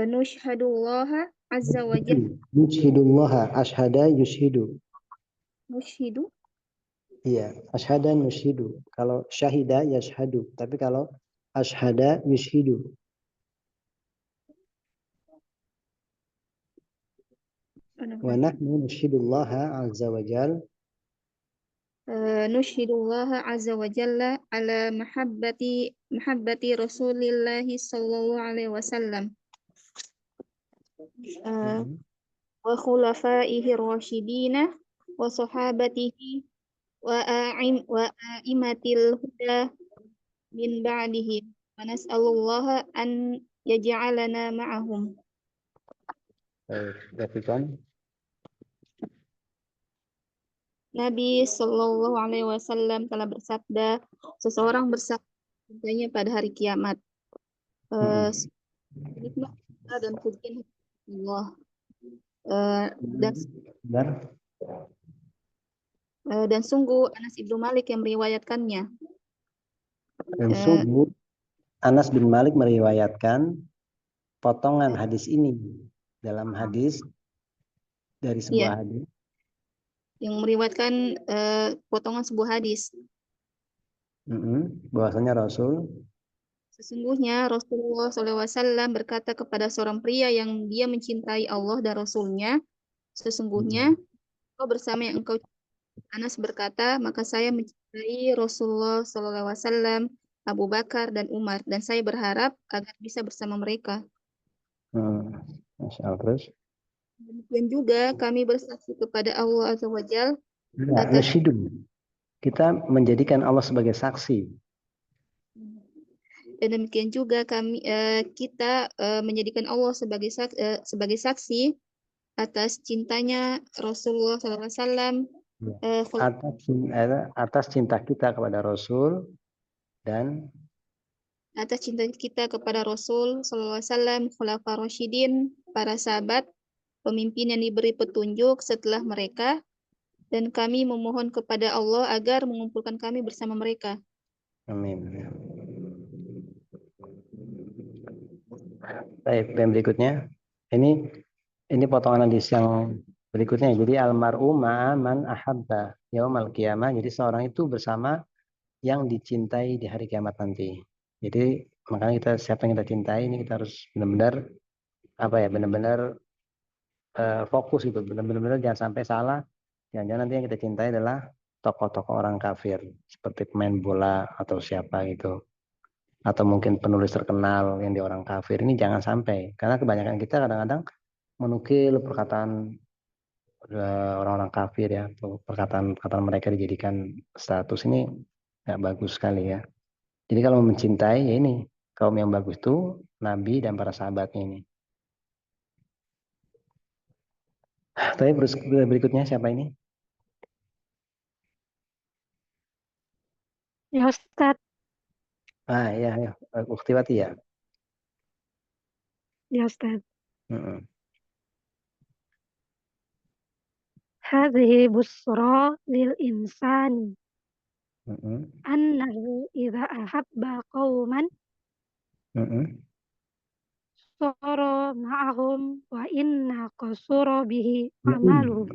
Speaker 1: nushhadullaha azza wa jalla
Speaker 2: yushhidullaha, ashhada yushhidu.
Speaker 1: nushhidu
Speaker 2: Iya, ashhada yushhidu. Kalau syahida yashhadu, tapi kalau ashhada yushhidu. Wa nahnu nushhidullaha azza wa jal.
Speaker 1: nushhidullaha azza wa jalla ala mahabbati Rasulillahi sallallahu alaihi wasallam wa khulafaihi rasyidina wa sahabatihi wa a'immatil huda min ba'dihi wa nas'alullaha an yaj'alana ma'ahum. Nabi Shallallahu Alaihi Wasallam telah bersabda, seseorang bersaksi cintanya pada hari kiamat. Nikmat dan pujian Allah. Dan sungguh Anas ibnu Malik yang meriwayatkannya.
Speaker 2: Dan sungguh Anas bin Malik meriwayatkan potongan hadis ini dalam hadis dari sebuah hadis.
Speaker 1: Yang meriwayatkan potongan sebuah hadis.
Speaker 2: Bahwasanya Rasul
Speaker 1: sesungguhnya Rasulullah SAW berkata kepada seorang pria yang dia mencintai Allah dan Rasulnya, sesungguhnya kau bersama yang engkau. Anas berkata, maka saya mencintai Rasulullah SAW, Abu Bakar dan Umar, dan saya berharap agar bisa bersama mereka.
Speaker 2: Masya Allah, terus.
Speaker 1: Dan juga kami bersaksi kepada Allah Azza wa Jalla
Speaker 2: atas kita menjadikan Allah sebagai saksi.
Speaker 1: Dan demikian juga kita menjadikan Allah sebagai saksi atas cintanya Rasulullah SAW.
Speaker 2: Atas cinta kita kepada Rasul dan
Speaker 1: atas cinta kita kepada Rasul SAW, Khulafa Rasyidin, para sahabat, pemimpin yang diberi petunjuk setelah mereka, dan kami memohon kepada Allah agar mengumpulkan kami bersama mereka.
Speaker 2: Amin. Baik, dan berikutnya ini potongan hadis yang berikutnya. Jadi almar'u ma'aman ahabba yaumal qiyamah. Jadi seorang itu bersama yang dicintai di hari kiamat nanti. Jadi makanya kita siapa yang kita cintai ini kita harus benar-benar benar-benar fokus gitu, benar-benar jangan sampai salah. Jangan-jangan nanti yang kita cintai adalah tokoh-tokoh orang kafir seperti pemain bola atau siapa gitu, atau mungkin penulis terkenal yang di orang kafir. Ini jangan sampai, karena kebanyakan kita kadang-kadang menukil perkataan orang-orang kafir ya, perkataan mereka dijadikan status. Ini nggak bagus sekali ya. Jadi kalau mencintai ya ini kaum yang bagus itu Nabi dan para sahabatnya ini. Tapi berikutnya siapa ini?
Speaker 3: Ya Ustaz.
Speaker 2: Ya, Ukhtiwati ya.
Speaker 3: Ya Ustaz. Hadhihi busra lil insani. Annahu idza ahabba qauman sara ma'ahum wa inna qasura bihi amalu.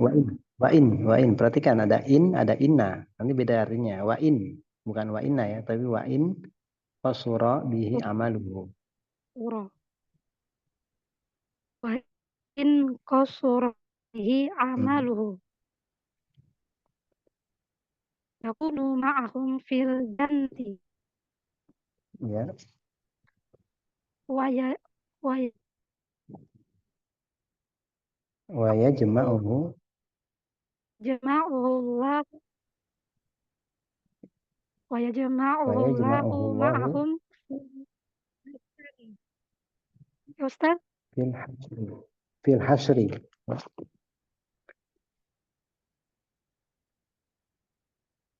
Speaker 2: Wa in. Perhatikan ada in, ada inna. Nanti beda artinya. Wa in, bukan wa inna ya, tapi wa in qasura bihi amaluhu.
Speaker 3: Wa in qasura bihi amaluhu. Yakunu ma'ahum fil jannati
Speaker 2: Ya.
Speaker 3: Waya waya
Speaker 2: Wa yajma'uhu
Speaker 3: jama'ullah wa
Speaker 2: wa
Speaker 3: yajma'uhullahu
Speaker 2: yajma'uhu Allahu
Speaker 3: ma'ahum. Ya Ustaz,
Speaker 2: fil hasri. Fil hasri.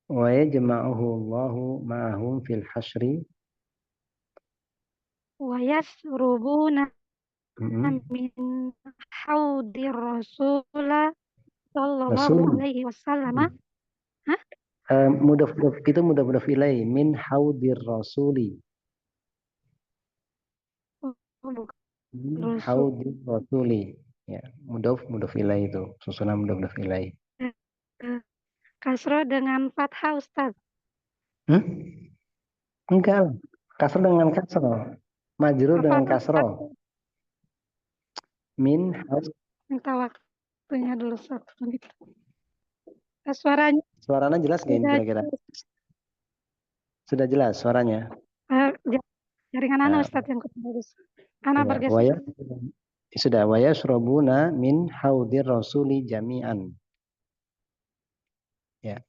Speaker 2: Wa yajma'uhu Allahu ma'ahum fil hasri.
Speaker 3: wa yasrubuna
Speaker 2: Mm-mm.
Speaker 3: min haudir Rasulullah sallallahu
Speaker 2: Rasul.
Speaker 3: alaihi wasallam. Hah?
Speaker 2: Mudaf itu mudaf ilai min haudir rasuli.
Speaker 3: Oh, bukan
Speaker 2: Min
Speaker 3: Rasul.
Speaker 2: haudir rasuli. Ya, mudaf ilai itu susunan mudaf ilai.
Speaker 3: Kasro dengan fathah Ustaz.
Speaker 2: Enggak. Kasro dengan kasro. Majrur dengan
Speaker 3: Fathah
Speaker 2: kasro. Min haus.
Speaker 3: minta waktunya dulu 1 menit. Suaranya
Speaker 2: Suaranya jelas nggak ini
Speaker 3: sudah
Speaker 2: kira-kira? Sudah jelas suaranya?
Speaker 3: jaringan
Speaker 2: Nah,
Speaker 3: Ustaz yang bagus. Ana
Speaker 2: ya,
Speaker 3: bergeser.
Speaker 2: sudah wa yashrabuna min haudir rasuli jami'an. Ya.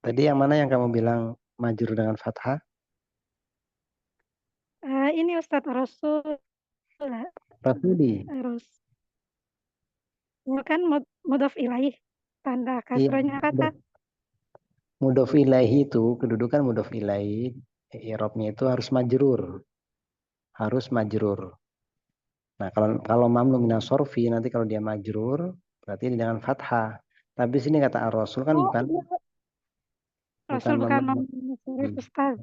Speaker 2: Tadi yang mana yang kamu bilang majrur dengan fathah?
Speaker 3: Ini Ustaz Rasul.
Speaker 2: Rasuli.
Speaker 3: Bukan mudhof ilaih. Tanda kasronya kata.
Speaker 2: Mudhof ilaihi itu kedudukan mudhof ilaihi i'rabnya itu harus majrur. Harus majrur. Nah, kalau mamnu minas sorfi nanti kalau dia majrur berarti dengan fathah. Tapi sini kata ar-rasul kan bukan
Speaker 3: Rasul bukan
Speaker 2: mamnu.
Speaker 3: sorry Ustaz.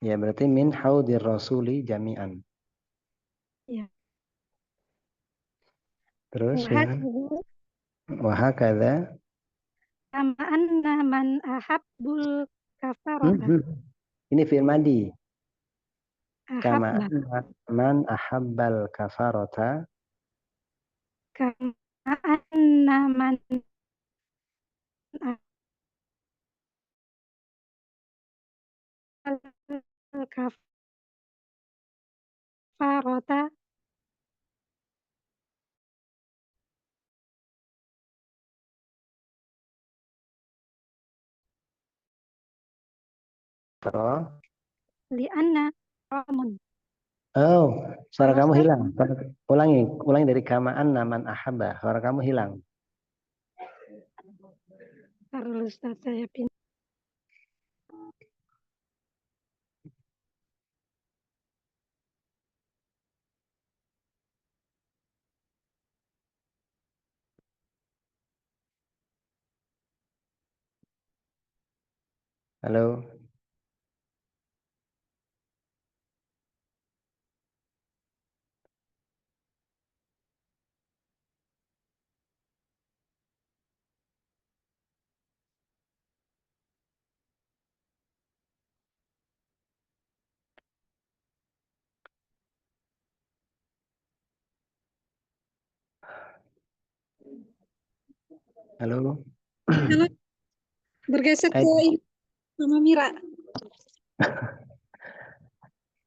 Speaker 2: Ya, berarti min haudir rasuli jami'an.
Speaker 3: Ya.
Speaker 2: Terus ya. Wa hakadza
Speaker 3: kama anna man ahabbul kafarata.
Speaker 2: Ini fi'il madi. Kama
Speaker 3: Ahabba.
Speaker 2: anna man ahabbal kafarata.
Speaker 3: Kama anna man kafarata. Lianna ramun.
Speaker 2: Oh, suara
Speaker 3: Halo,
Speaker 2: kamu
Speaker 3: Ustaz?
Speaker 2: hilang. Ulangi dari kama anna man ahabba. Suara kamu hilang.
Speaker 3: Taruh Ustaz, saya pindah.
Speaker 2: Halo. Halo.
Speaker 3: Halo. Bergeser ke Mama Mira.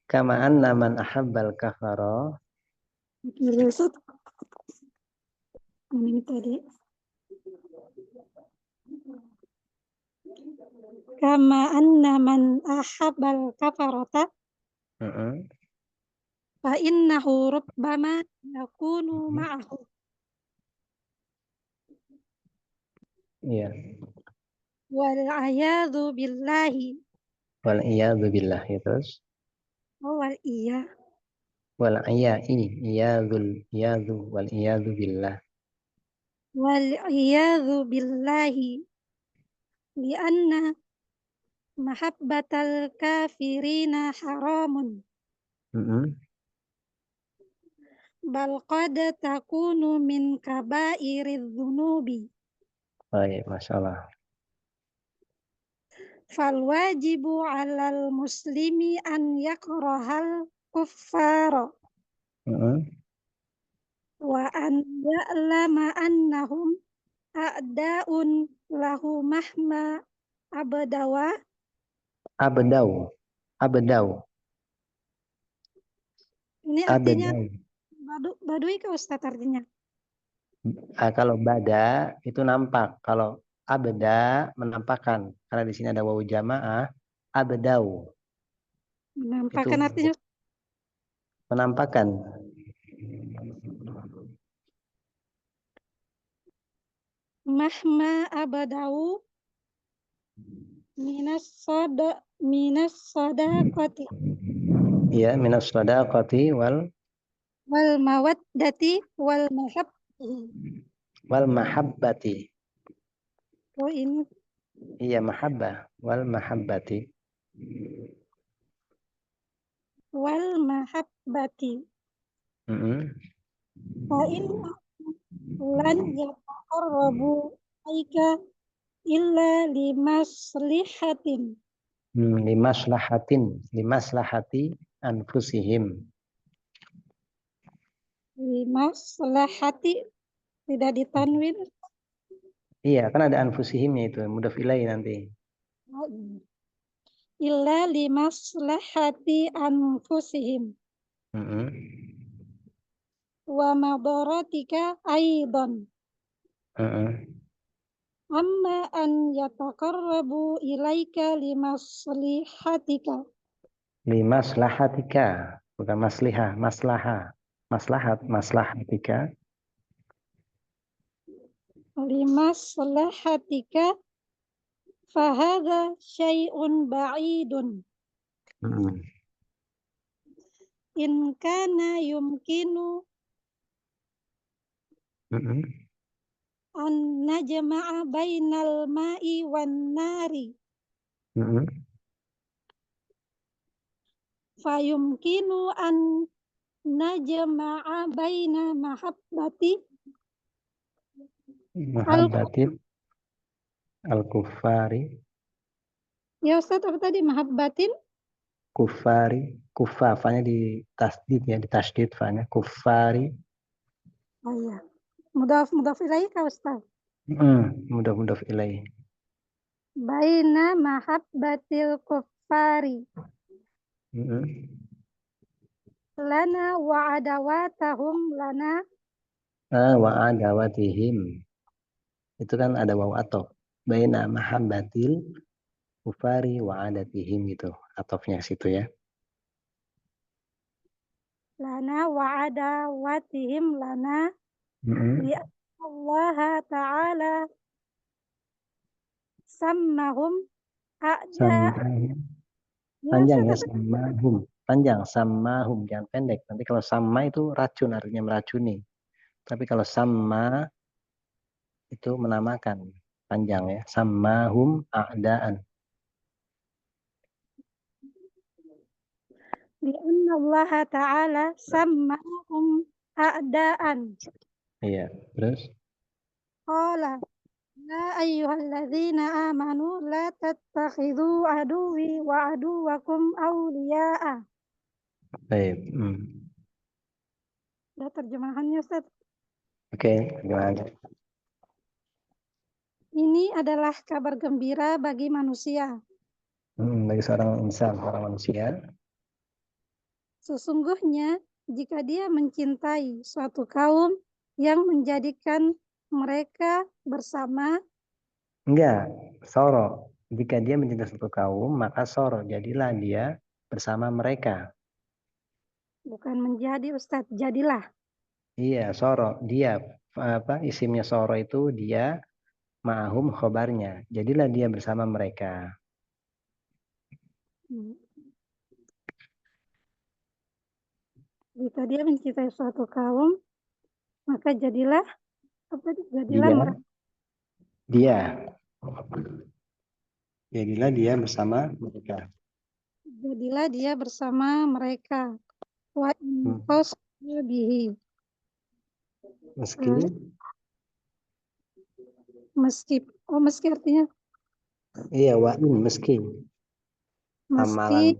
Speaker 2: Kama anna man ahabbal kafara.
Speaker 3: Bergeser. Ini tadi. Kama anna man ahabbal kafarata. Fa innahu rubbama yakunu ma'ahu.
Speaker 2: Iya.
Speaker 3: Wal'ayadhu billahi.
Speaker 2: Wal'iyadhu billahi terus.
Speaker 3: Wal iya.
Speaker 2: Iyadhu wal'iyadhu billah.
Speaker 3: Wal'iyadhu billahi. Lianna mahabbatal kafirina haramun. Bal qad takunu min kabairidz dzunubi.
Speaker 2: Baik, masalah.
Speaker 3: Fal wajibu 'alal muslimi an yakrahal kuffara. Wa an ya'lama annahum a'da'un lahu mahma abdaw.
Speaker 2: Abadau.
Speaker 3: Ini artinya
Speaker 2: Abadau.
Speaker 3: badui kah Ustaz artinya?
Speaker 2: Kalau bada itu nampak. Kalau abada menampakkan. Karena di sini ada wawu jamaah. Abadau.
Speaker 3: Menampakkan
Speaker 2: Itu
Speaker 3: artinya
Speaker 2: menampakkan.
Speaker 3: mahma abadau minas sadaqati
Speaker 2: Iya, minas sadaqati
Speaker 3: wal mawaddati wal mahabbati.
Speaker 2: wal mahabbati.
Speaker 3: Oh ini
Speaker 2: Iya, mahabbah wal mahabbati.
Speaker 3: wal mahabbati. Fa in lan yataqarrabu aika illa limaslihatin.
Speaker 2: Limaslahati anfusihim.
Speaker 3: Limaslahati tidak ditanwin.
Speaker 2: Iya, kan ada anfusihimnya itu, mudhaf ilaih nanti.
Speaker 3: Illa limaslahati anfusihim. Wa madaratika aidan. Amma an yataqarrabu ilaika limaslihatika.
Speaker 2: Limaslahatika, bukan maslihah, maslahatika.
Speaker 3: Limaslahatika fahadha syai'un ba'idun. In kana yumkinu an najma'a bainal ma'i wan nari. Fayumkinu an najma'a baina mahabbatil
Speaker 2: al-kuffari.
Speaker 3: Ya Ustaz, apa tadi mahabbatin?
Speaker 2: Kuffari, fanya di tasdid ya, di tasdid fanya kuffari.
Speaker 3: Oh iya. Mudhaf ilaih kah Ustaz?
Speaker 2: Mudhaf ilaih.
Speaker 3: Baina mahabbatil kuffari. Lana wa adawatahum lana.
Speaker 2: Wa adawatihim. Itu kan ada wawu atof. Baina mahabbatil kufari wa adatihim gitu. Atofnya situ ya.
Speaker 3: Lana wa adawatihim lana. Li'anna Allah Ta'ala sammahum a'da.
Speaker 2: Panjang ya, sammahum. Panjang, sammahum. Jangan pendek. Nanti kalau sama itu racun, artinya meracuni. Tapi kalau sama itu menamakan. Panjang ya. Sammahum a'daan.
Speaker 3: Li'anna Allah Ta'ala sammahum a'daan.
Speaker 2: Iya, terus?
Speaker 3: Qala ya ayyuhalladzina amanu la tattakhidhu aduwi wa aduwakum awliya'a.
Speaker 2: Baik.
Speaker 3: Ada terjemahannya Ustaz.
Speaker 2: Oke, gimana?
Speaker 3: Ini adalah kabar gembira bagi manusia.
Speaker 2: Bagi seorang insan, seorang manusia.
Speaker 3: Sesungguhnya jika dia mencintai suatu kaum yang menjadikan mereka bersama.
Speaker 2: Enggak, soro. Jika dia mencintai suatu kaum, maka soro. Jadilah dia bersama mereka.
Speaker 3: Bukan menjadi Ustadz, jadilah.
Speaker 2: Iya, soro. Dia, isimnya soro itu dia, ma'hum khobarnya. Jadilah dia bersama mereka.
Speaker 3: Jika dia mencintai suatu kaum, maka jadilah mereka.
Speaker 2: Jadilah dia bersama mereka.
Speaker 3: Jadilah dia bersama mereka. Wa in bihi. Meski artinya?
Speaker 2: Iya, wa'in meski.
Speaker 3: Meski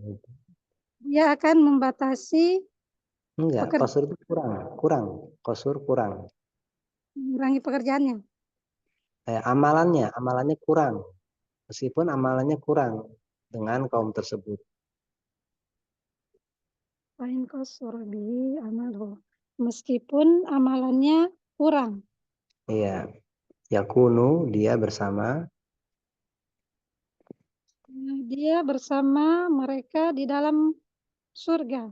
Speaker 3: dia akan membatasi.
Speaker 2: Enggak, qasur itu kurang. Qasur kurang.
Speaker 3: Mengurangi pekerjaannya.
Speaker 2: Amalannya kurang. Meskipun amalannya kurang dengan kaum tersebut.
Speaker 3: Fa'in qasura bihi amaluhu. Meskipun amalannya kurang.
Speaker 2: Iya. Yakunu dia bersama.
Speaker 3: Dia bersama mereka di dalam surga.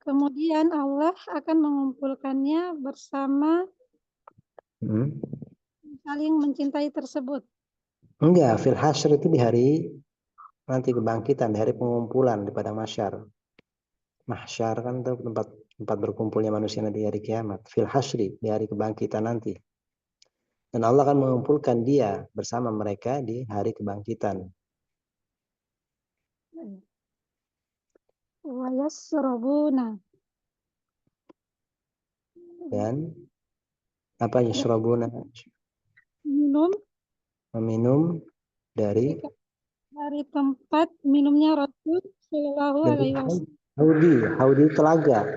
Speaker 3: Kemudian Allah akan mengumpulkannya bersama saling mencintai tersebut.
Speaker 2: Enggak, fil hasyr itu di hari nanti kebangkitan, di hari pengumpulan di padang mahsyar. Mahsyar kan itu tempat berkumpulnya manusia nanti di hari kiamat. Fil hasyri, di hari kebangkitan nanti. Dan Allah akan mengumpulkan dia bersama mereka di hari kebangkitan.
Speaker 3: Wa yasrabuna.
Speaker 2: Dan apa yasrabuna? Meminum dari
Speaker 3: tempat minumnya Rasul Shallallahu Alaihi Wasallam.
Speaker 2: Haudi telaga.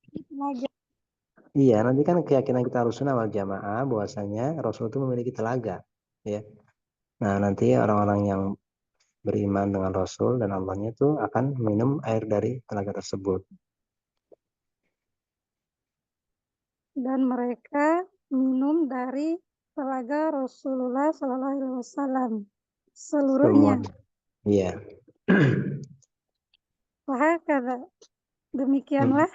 Speaker 3: Telaga.
Speaker 2: Iya, nanti kan keyakinan kita Ahlussunnah wal Jamaah bahwasanya Rasul itu memiliki telaga, ya. Nah, nanti orang-orang yang beriman dengan Rasul dan Allahnya itu akan minum air dari telaga tersebut.
Speaker 3: Dan mereka minum dari telaga Rasulullah Shallallahu Alaihi Wasallam seluruhnya.
Speaker 2: Iya.
Speaker 3: Wahakala. Demikianlah.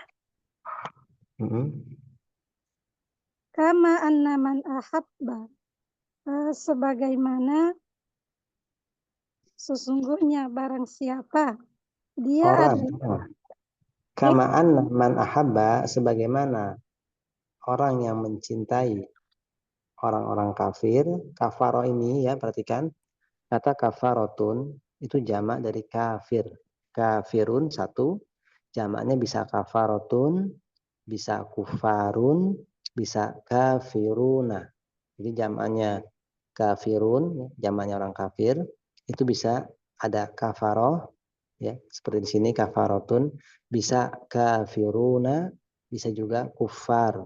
Speaker 3: Kama anna man ahabba. Sebagaimana sesungguhnya barang siapa dia adalah
Speaker 2: kama anna man ahabba, sebagaimana orang yang mencintai orang-orang kafir. Kafaro ini ya, perhatikan kata kafarotun itu jamak dari kafir. Kafirun satu, jamaknya bisa kafarotun, bisa kufarun, bisa kafiruna. Jadi jamaknya kafirun, jamaknya orang kafir, itu bisa ada kafaroh, ya seperti di sini kafarotun, bisa kafiruna, bisa juga kufar,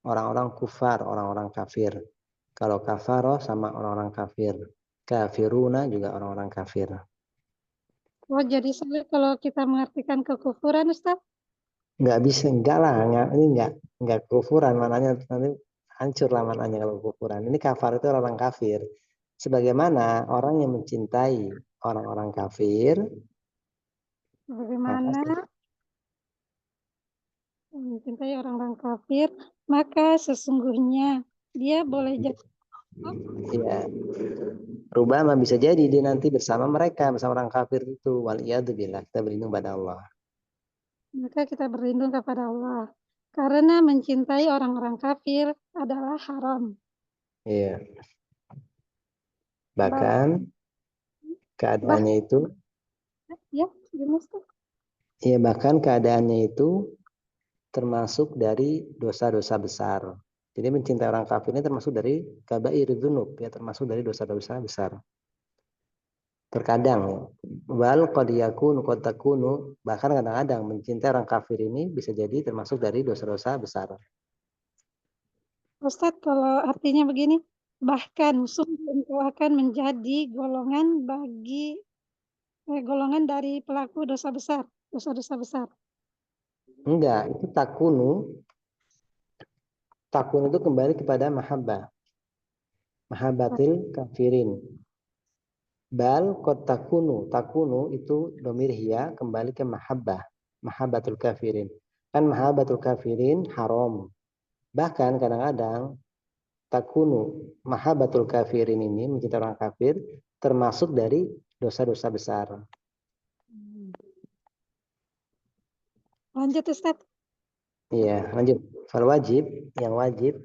Speaker 2: orang-orang kufar, orang-orang kafir. Kalau kafaroh sama orang-orang kafir, kafiruna juga orang-orang kafir.
Speaker 3: Oh, jadi kalau kita mengartikan kekufuran, Ustaz?
Speaker 2: Nggak bisa, enggak lah, ini enggak kekufuran, mananya nanti hancur lah mananya kalau kekufuran. Ini kafar itu orang kafir. Sebagaimana orang yang mencintai orang-orang kafir.
Speaker 3: Bagaimana mencintai orang-orang kafir, maka sesungguhnya dia boleh jadi.
Speaker 2: Ya. Rubama bisa jadi dia nanti bersama mereka, bersama orang kafir itu. Waliyadzubillah, kita berlindung pada Allah.
Speaker 3: Maka kita berlindung kepada Allah. Karena mencintai orang-orang kafir adalah haram.
Speaker 2: Iya. Bahkan keadaannya itu.
Speaker 3: Ya, gimana?
Speaker 2: Iya, bahkan keadaannya itu termasuk dari dosa-dosa besar. Jadi mencintai orang kafir ini termasuk dari kabair dzunub, ya, termasuk dari dosa-dosa besar. Terkadang wal qad yakunu qad takunu, bahkan kadang-kadang mencintai orang kafir ini bisa jadi termasuk dari dosa-dosa besar.
Speaker 3: Ustadz, kalau artinya begini, bahkan sungguh engkau akan menjadi golongan dari pelaku dosa besar, dosa-dosa besar.
Speaker 2: Enggak, itu takunu. Takun itu kembali kepada mahabbah. Mahabbatil kafirin. Bal qad takunu itu dhamir hiya kembali ke mahabbah, mahabbatul kafirin. Kan mahabbatul kafirin haram. Bahkan kadang-kadang takunu mahabbatul kafirin ini, mencintai orang kafir, termasuk dari dosa-dosa besar.
Speaker 3: Lanjut Ustaz.
Speaker 2: Iya, lanjut. Fal wajib, yang wajib.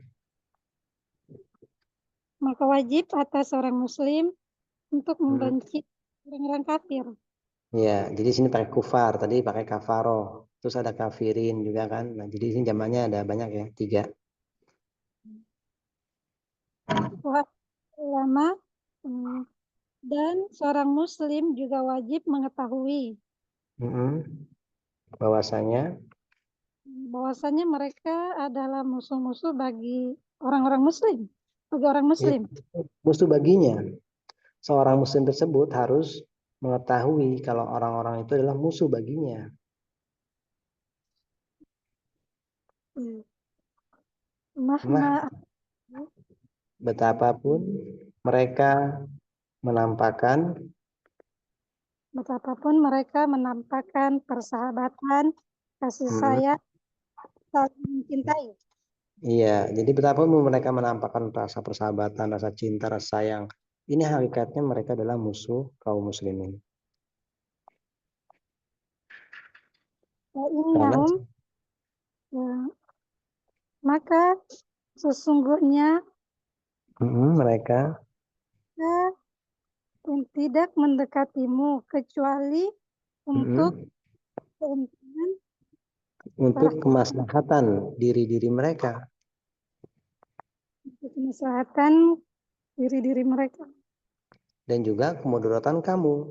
Speaker 3: Maka wajib atas orang muslim untuk membenci orang-orang kafir.
Speaker 2: Ya, jadi sini pakai kufar, tadi pakai kafaro, terus ada kafirin juga kan. Nah, jadi sini zamannya ada banyak ya, 3.
Speaker 3: Ulama dan seorang muslim juga wajib mengetahui bahwasanya mereka adalah musuh-musuh bagi orang-orang muslim, bagi orang muslim.
Speaker 2: Musuh baginya. Seorang muslim tersebut harus mengetahui kalau orang-orang itu adalah musuh baginya.
Speaker 3: Mahma
Speaker 2: Betapapun mereka menampakkan
Speaker 3: betapapun mereka menampakkan persahabatan, kasih sayang, saling mencintai.
Speaker 2: Iya, jadi betapapun mereka menampakkan rasa persahabatan, rasa cinta, rasa sayang, ini hakikatnya mereka adalah musuh kaum muslimin. Karena
Speaker 3: Maka sesungguhnya
Speaker 2: mereka
Speaker 3: tidak mendekatimu kecuali untuk keuntungan
Speaker 2: untuk kemaslahatan diri-diri mereka,
Speaker 3: untuk kemaslahatan diri-diri mereka,
Speaker 2: dan juga kemudaratan kamu,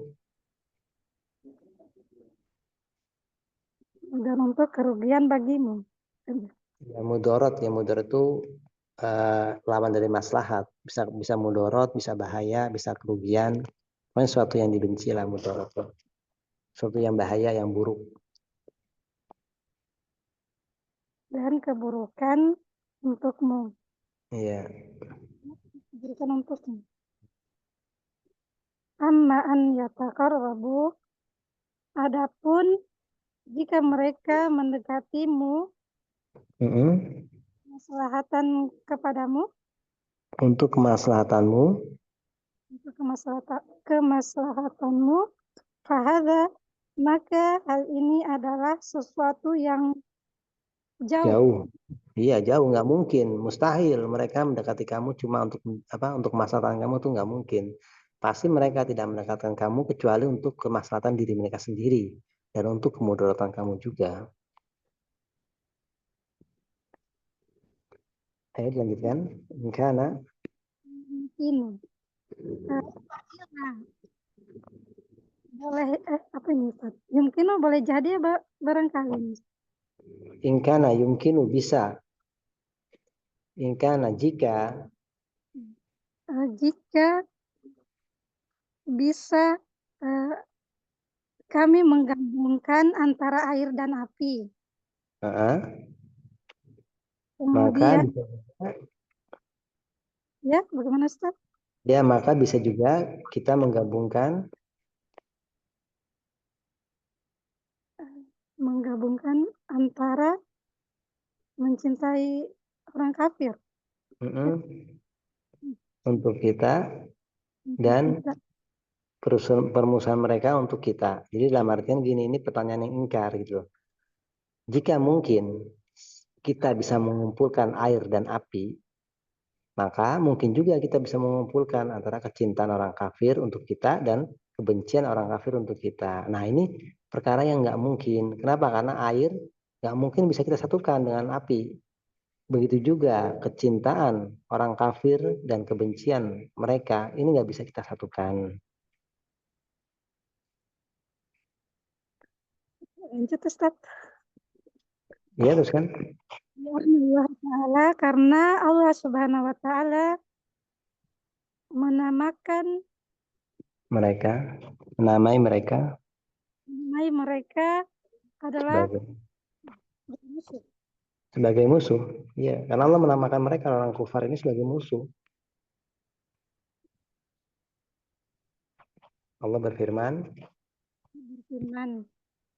Speaker 3: dan untuk kerugian bagimu.
Speaker 2: ya mudarat itu lawan dari maslahat, bisa mudarat, bisa bahaya, bisa kerugian, sesuatu yang dibenci lah mudarat, sesuatu yang bahaya, yang buruk.
Speaker 3: Dan keburukan untukmu.
Speaker 2: Iya.
Speaker 3: Keburukan untukmu. Amma an yataqarrabu, adapun jika mereka mendekatimu kemaslahatan kepadamu,
Speaker 2: untuk kemaslahatanmu,
Speaker 3: untuk kemaslahatanmu, fahadha, maka hal ini adalah sesuatu yang jauh.
Speaker 2: Iya, jauh, nggak mungkin, mustahil mereka mendekati kamu cuma untuk kemaslahatan kamu, tuh nggak mungkin. Pasti mereka tidak mendekatkan kamu kecuali untuk kemaslahatan diri mereka sendiri dan untuk kemudaratan kamu juga. Ayo dilanjutkan. Karena
Speaker 3: Mungkin boleh apa ini Ustaz? Mungkin boleh jadi barangkali.
Speaker 2: ingkana yumkinu bisa. Ingkana jika
Speaker 3: bisa kami menggabungkan antara air dan api.
Speaker 2: maka
Speaker 3: Kemudian ya, bagaimana Ustaz?
Speaker 2: Ya, maka bisa juga kita menggabungkan
Speaker 3: antara mencintai orang kafir
Speaker 2: untuk kita dan permusuhan mereka untuk kita. Jadi dalam artian gini, ini pertanyaan yang ingkar gitu. Jika mungkin kita bisa mengumpulkan air dan api, maka mungkin juga kita bisa mengumpulkan antara kecintaan orang kafir untuk kita dan kebencian orang kafir untuk kita. Nah, ini perkara yang nggak mungkin. Kenapa? Karena air nggak mungkin bisa kita satukan dengan api. Begitu juga kecintaan orang kafir dan kebencian mereka, ini nggak bisa kita satukan.
Speaker 3: Lanjut Ustaz.
Speaker 2: Iya, terus kan?
Speaker 3: Allah Ta'ala, karena Allah Subhanahu wa Ta'ala menamai mereka adalah
Speaker 2: sebagai musuh. Iya, karena Allah menamakan mereka orang kufar ini sebagai musuh. Allah berfirman,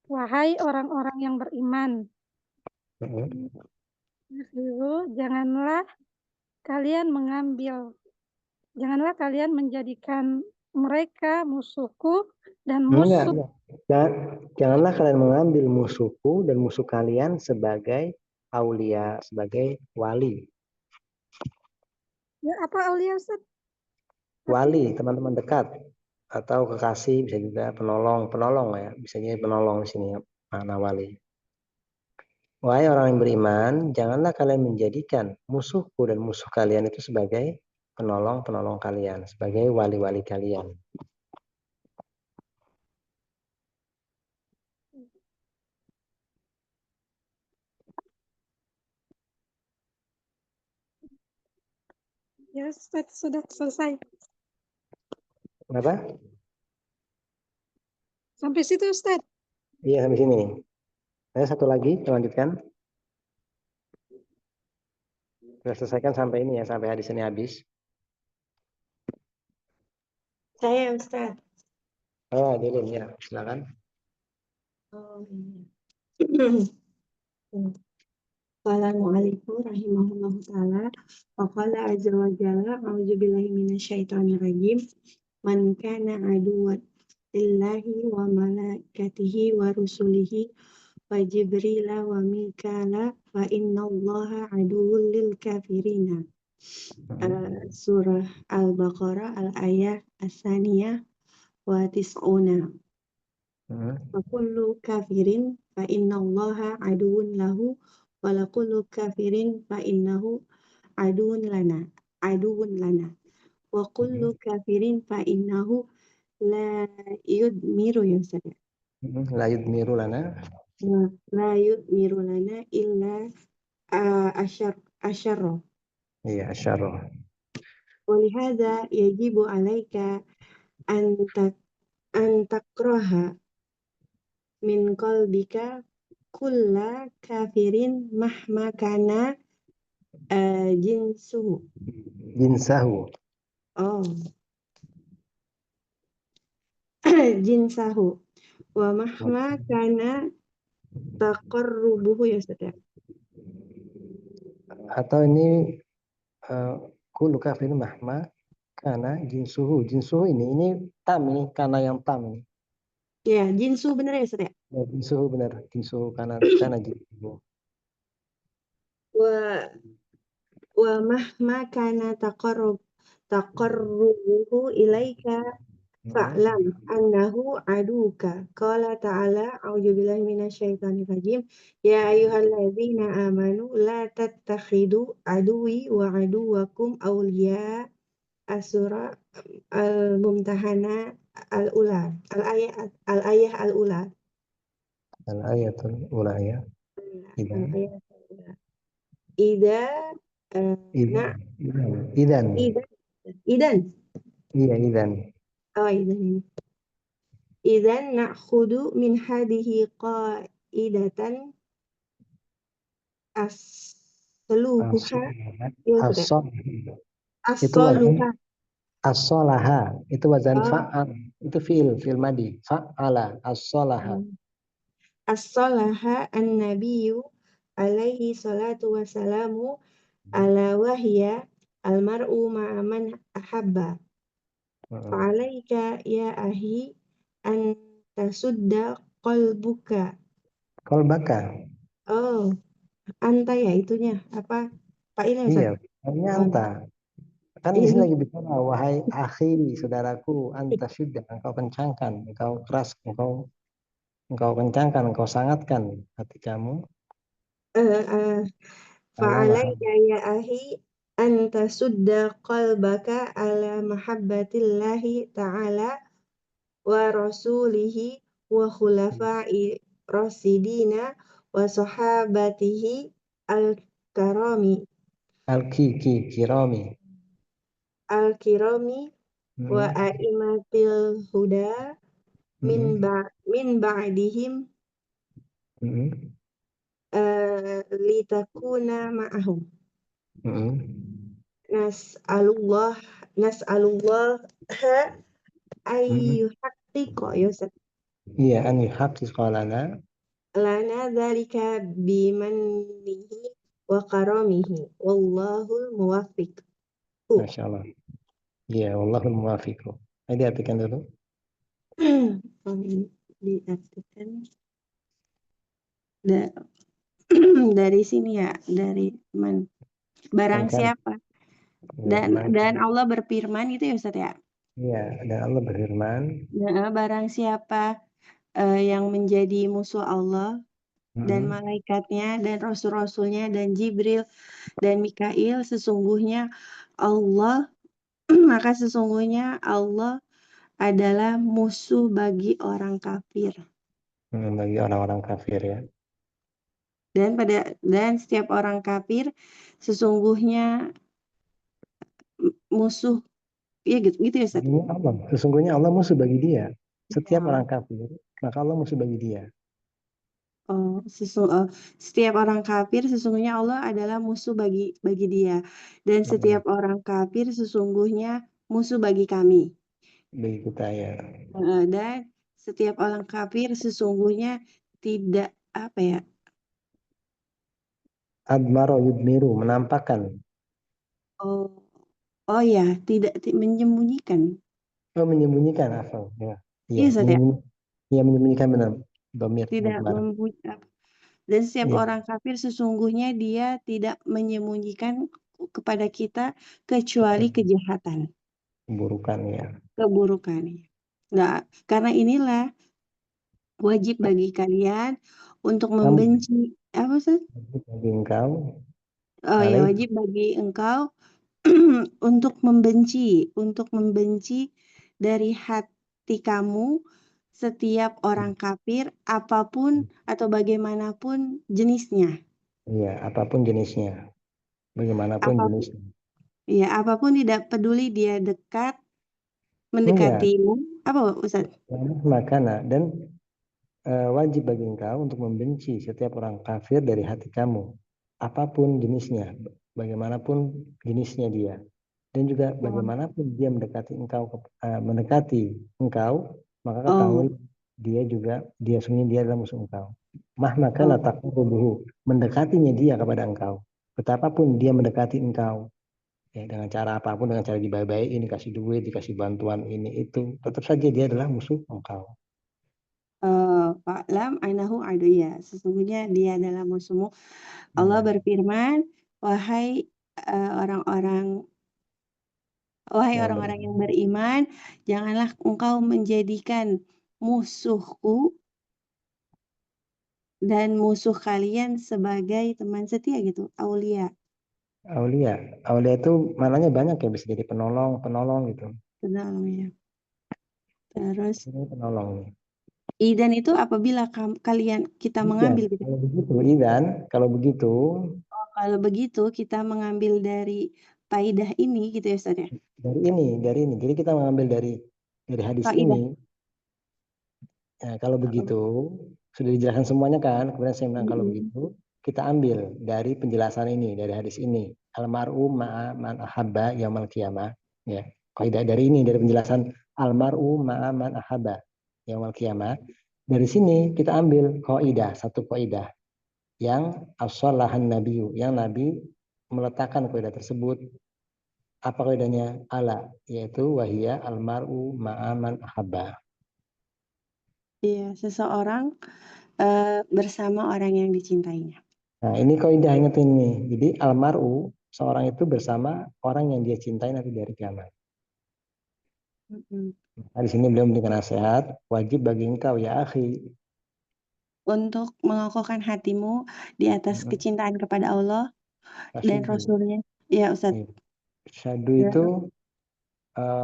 Speaker 3: wahai orang-orang yang beriman, janganlah kalian menjadikan mereka musuhku dan musuh.
Speaker 2: Janganlah kalian mengambil musuhku dan musuh kalian sebagai aulia, sebagai wali.
Speaker 3: Ya, apa aulia Ustaz?
Speaker 2: Wali, teman-teman dekat atau kekasih, bisa juga penolong ya, bisa jadi penolong di sini makna wali. Wahai orang yang beriman, janganlah kalian menjadikan musuhku dan musuh kalian itu sebagai penolong kalian, sebagai wali-wali kalian.
Speaker 3: Ya, Ustaz, sudah selesai.
Speaker 2: Kenapa?
Speaker 3: Sampai situ Ustaz.
Speaker 2: Iya, sampai sini. Saya satu lagi, lanjutkan. Kita selesaikan sampai ini ya, sampai hadis ini habis.
Speaker 5: Saya Ustaz.
Speaker 2: Oh, Dilin ya, silakan.
Speaker 5: Oh, iya. Assalamualaikum rahimahullahu ta'ala. Wa qala azza wa jalla, a'udzu billahi minasyaitonir rajim. Man kana aduwwan lillahi wa malaikatihi wa rusulihi wa jibrila wa mikala fa innallaha aduwwul lil kafirina. Surah Al-Baqarah al-ayah as-saniyah wa tis'una. Wa kullu kafirin fa innallaha aduwwun lahu wa la kullu kafirin fa innahu aduwwun lana wa kullu kafirin fa innahu la yudmiru ya Ustaz ya.
Speaker 2: La yudmiru lana.
Speaker 5: La yudmiru lana illa asyarra.
Speaker 2: Iya, asyarra.
Speaker 5: Wa lihadza yajibu alaika an takraha min qalbika kulla kafirin mahma kana jinsuhu.
Speaker 2: Jinsahu.
Speaker 5: Oh, jinsahu. Wa mahma kana taqarrubuhu ya Ustaz ya.
Speaker 2: Atau ini kullu kafir mahma karena jinsuhu. Jinsuhu ini tam ini, karena yang tam ini.
Speaker 5: Ya, jinsu bener ya Ustaz ya.
Speaker 2: Ya, jinsuhu benar, jinsuhu karena jinsuhu.
Speaker 5: Wa mahma kana taqarrubuhu ilaika fa'lam annahu aduka. Qala ta'ala, a'udzu billahi minasyaitonir rajim. Ya ayyuhalladzina amanu la tattakhidu aduwi wa aduwakum awliya. As-surah Al-Mumtahana Al-Ula. Al-ayah Al-Ula.
Speaker 2: Al-ayatul ula ya.
Speaker 5: Al-ayah Al-Ula. Ida na
Speaker 2: Idan.
Speaker 5: idan.
Speaker 2: Iya, idan.
Speaker 5: Oh, idan ini. Idan na'khudu min hadihi qaidatan as-suluha
Speaker 2: As-sol. Itu wazan
Speaker 5: as-soluha.
Speaker 2: as-solaha. Itu wazan
Speaker 5: Oh,
Speaker 2: fa'al. Itu fi'il madi. Fa'ala as-solaha.
Speaker 5: as-solaha an-nabiyyu alaihi salatu wassalamu ala wahya al-mar'u ma'a man ahabba. Fa'alaika ya ahi an tasudda qalbuka.
Speaker 2: Qalbaka.
Speaker 5: Oh, anta ya itunya apa? Pak ini Ustaz.
Speaker 2: Iya, ini
Speaker 5: Oh,
Speaker 2: anta. Kan di sini
Speaker 5: ini.
Speaker 2: lagi bicara, wahai akhi, saudaraku, anta sudah, engkau kencangkan, engkau keras, engkau kencangkan, engkau sangatkan hati kamu.
Speaker 5: Fa'alaika ya ahi an tasudda qalbaka ala mahabbatillahi ta'ala wa rasulihi wa khulafa'i rasidina wa sahabatihi al-karami
Speaker 2: Kirami.
Speaker 5: al-kirami wa a'immatil huda min ba'dihim litakuna ma'ahum. Nas'alullah ayyuhaqqiqa ya Ustaz.
Speaker 2: Iya, an yuhaqqiqa lana.
Speaker 5: Lana dzalika bimannihi wa karamihi. Wallahul muwaffiq.
Speaker 2: Masya Allah. Iya, wallahul muwafiq. Ini diartikan dulu.
Speaker 5: Diartikan dari sini ya, dari barang siapa. Dan Allah berfirman itu ya Ustaz ya.
Speaker 2: Iya, dan Allah berfirman.
Speaker 5: Barang siapa yang menjadi musuh Allah dan malaikatnya dan rasul-rasulnya dan Jibril dan Mikail, sesungguhnya Allah maka sesungguhnya Allah adalah musuh bagi orang kafir.
Speaker 2: Bagi orang-orang kafir ya.
Speaker 5: Dan setiap orang kafir sesungguhnya musuh. Iya gitu ya Ustaz.
Speaker 2: Sesungguhnya Allah musuh bagi dia. Setiap orang kafir maka Allah musuh bagi dia.
Speaker 5: Oh, setiap orang kafir sesungguhnya Allah adalah musuh bagi dia, dan setiap orang kafir sesungguhnya musuh bagi kami.
Speaker 2: Bagi kita ya.
Speaker 5: Dan setiap orang kafir sesungguhnya tidak apa ya?
Speaker 2: Admaro yudmiru, menampakkan.
Speaker 5: Oh, oh ya, tidak menyembunyikan.
Speaker 2: Oh, menyembunyikan asal. Ya. Iya,
Speaker 5: Iya, Ustaz ya.
Speaker 2: menyembunyikan benar. Domir,
Speaker 5: Tidak
Speaker 2: mudmar.
Speaker 5: dan setiap
Speaker 2: Iya,
Speaker 5: orang kafir sesungguhnya dia tidak menyembunyikan kepada kita kecuali kejahatan,
Speaker 2: keburukan ya.
Speaker 5: keburukan. Nah, karena inilah wajib bagi kalian untuk
Speaker 2: Kamu
Speaker 5: membenci apa Ustaz?
Speaker 2: bagi engkau,
Speaker 5: Oh ya,
Speaker 2: alaih,
Speaker 5: wajib bagi engkau untuk membenci dari hati kamu setiap orang kafir apapun atau bagaimanapun jenisnya.
Speaker 2: iya, apapun jenisnya, bagaimanapun
Speaker 5: Apapun
Speaker 2: jenisnya.
Speaker 5: ya, apapun tidak peduli dia dekat
Speaker 2: Enggak,
Speaker 5: mendekatimu. Apa Ustaz?
Speaker 2: makana dan wajib bagi engkau untuk membenci setiap orang kafir dari hati kamu, apapun jenisnya, bagaimanapun jenisnya dia, dan juga
Speaker 5: Oh,
Speaker 2: bagaimanapun dia mendekati engkau, maka ketahui
Speaker 5: oh,
Speaker 2: dia sungguh dia adalah musuh engkau. Mahmakana
Speaker 5: oh.
Speaker 2: taqarrubuhu, mendekatinya dia kepada engkau, betapapun dia mendekati engkau, ya, dengan cara apapun, dengan cara dibaik-baikin, dikasih duit, dikasih bantuan ini itu, tetap saja dia adalah musuh engkau.
Speaker 5: Fa'lam anahu aduya. Sesungguhnya dia adalah musuhmu. Allah
Speaker 2: Ya,
Speaker 5: berfirman, wahai orang-orang wahai
Speaker 2: yang
Speaker 5: orang-orang yang beriman, janganlah engkau menjadikan musuhku dan musuh kalian sebagai teman setia gitu, aulia.
Speaker 2: Aulia, Aulia itu maknanya banyak ya, bisa jadi penolong, penolong gitu.
Speaker 5: Kenal ya. Terus
Speaker 2: Ini penolong nih.
Speaker 5: idan itu apabila kalian kita
Speaker 2: Iya,
Speaker 5: mengambil gitu.
Speaker 2: kalau begitu, Idan, kalau begitu
Speaker 5: Oh, kalau begitu kita mengambil dari faidah ini gitu ya Ustaz ya.
Speaker 2: dari ini. Jadi kita mengambil dari hadis
Speaker 5: Faidah.
Speaker 2: ini. Ya, kalau begitu sudah dijelaskan semuanya kan. Kemudian saya bilang kalau
Speaker 5: Mm-mm.
Speaker 2: begitu kita ambil dari penjelasan ini, dari hadis ini. Almaru ma'a man ahabba yaumal qiyamah. Ya, kaidah dari ini, dari penjelasan almaru ma'a man ahabba yaumal qiyamah. Dari sini kita ambil kaidah, satu kaidah yang as-salahan nabiyu, yang Nabi meletakkan kaidah tersebut. Apa kaidahnya? Ala, yaitu wahia almaru ma'aman ahabba.
Speaker 5: Iya, seseorang bersama orang yang dicintainya.
Speaker 2: Nah, ini kaidah, ingat ini. Jadi almaru, seorang itu bersama orang yang dia cintai nanti dari kiamat.
Speaker 5: Mm-mm.
Speaker 2: Nah, di sini beliau memberikan nasihat, wajib bagi engkau ya akhi.
Speaker 5: Untuk mengokohkan hatimu di atas kecintaan kepada Allah dan
Speaker 2: Tasyaddu.
Speaker 5: Rasulnya. Ya, Ustadz.
Speaker 2: Syadu
Speaker 5: Ya,
Speaker 2: itu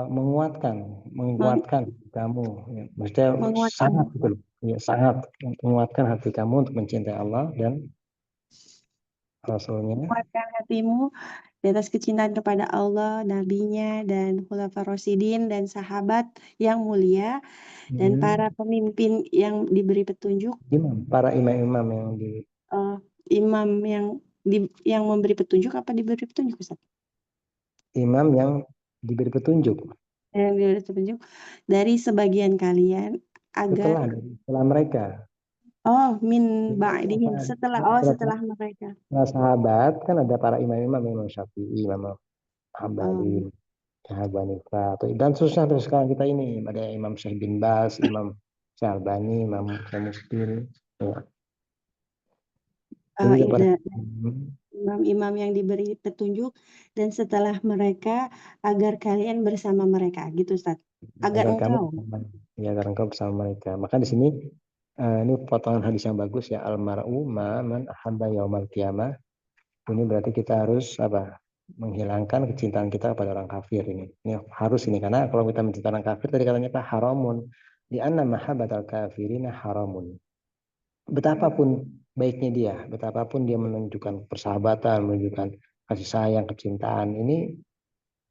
Speaker 2: menguatkan,
Speaker 5: meng-
Speaker 2: kamu. Ya. Maksudnya
Speaker 5: menguatkan,
Speaker 2: sangat gitu loh. Ya, sangat menguatkan hati kamu untuk mencintai Allah dan Rasulnya.
Speaker 5: menguatkan hatimu di atas kecintaan kepada Allah, Nabi-Nya, dan Khulafaur Rasyidin, dan sahabat yang mulia, dan para pemimpin yang diberi petunjuk,
Speaker 2: Para imam-imam yang di
Speaker 5: eh, imam yang memberi petunjuk apa diberi petunjuk, Ustaz?
Speaker 2: imam yang diberi petunjuk
Speaker 5: Yang diberi petunjuk dari sebagian kalian agar
Speaker 2: setelah mereka.
Speaker 5: min
Speaker 2: Jadi
Speaker 5: ba'dihim setelah mereka.
Speaker 2: setelah sahabat kan ada para imam-imam, Imam Syafi'i, Imam
Speaker 5: Oh,
Speaker 2: Hambali, Abu Hanifah, atau dan susah terus sekarang kita ini ada Imam Syekh bin Bas, Imam Syalbani, Imam Muslim. Ya. Jadi ada para
Speaker 5: imam-imam yang diberi petunjuk dan setelah mereka agar kalian bersama mereka gitu Ustaz. Agar
Speaker 2: agar kamu
Speaker 5: engkau.
Speaker 2: ya agar engkau bersama mereka. Maka di sini ini potongan hadis yang bagus ya, almar'u ma man ahabba yaumal qiyamah. Ini berarti kita harus apa? Menghilangkan kecintaan kita kepada orang kafir ini. Ini harus ini karena kalau kita mencintai orang kafir tadi katanya apa? Haramun. Di anna mahabbatal kafirina haramun. Betapapun baiknya dia, betapapun dia menunjukkan persahabatan, menunjukkan kasih sayang, kecintaan, ini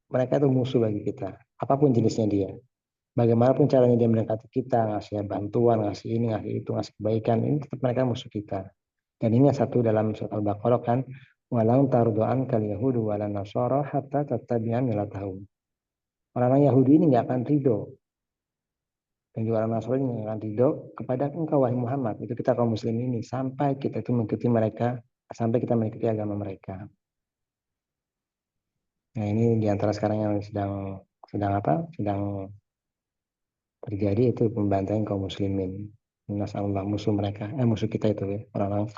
Speaker 2: mereka itu musuh bagi kita. Apapun jenisnya dia. bagaimanapun caranya dia mendekati kita, ngasih bantuan, ngasih ini, ngasih itu, ngasih kebaikan, ini tetap mereka musuh kita. Dan ini satu dalam surat Al-Baqarah kan, walau tardu'an kal yahudu wala nasara hatta tattabi'a millatahum. Orang-orang Yahudi ini nggak akan ridho, dan juga orang Nasrani nggak akan ridho kepada engkau wahai Muhammad. Itu kita kaum muslim ini sampai kita itu mengikuti mereka, sampai kita mengikuti agama mereka. Nah ini diantara sekarang yang sedang terjadi itu pembantaian kaum muslimin. Nasallahu musuh mereka, musuh kita itu ya, orang-orang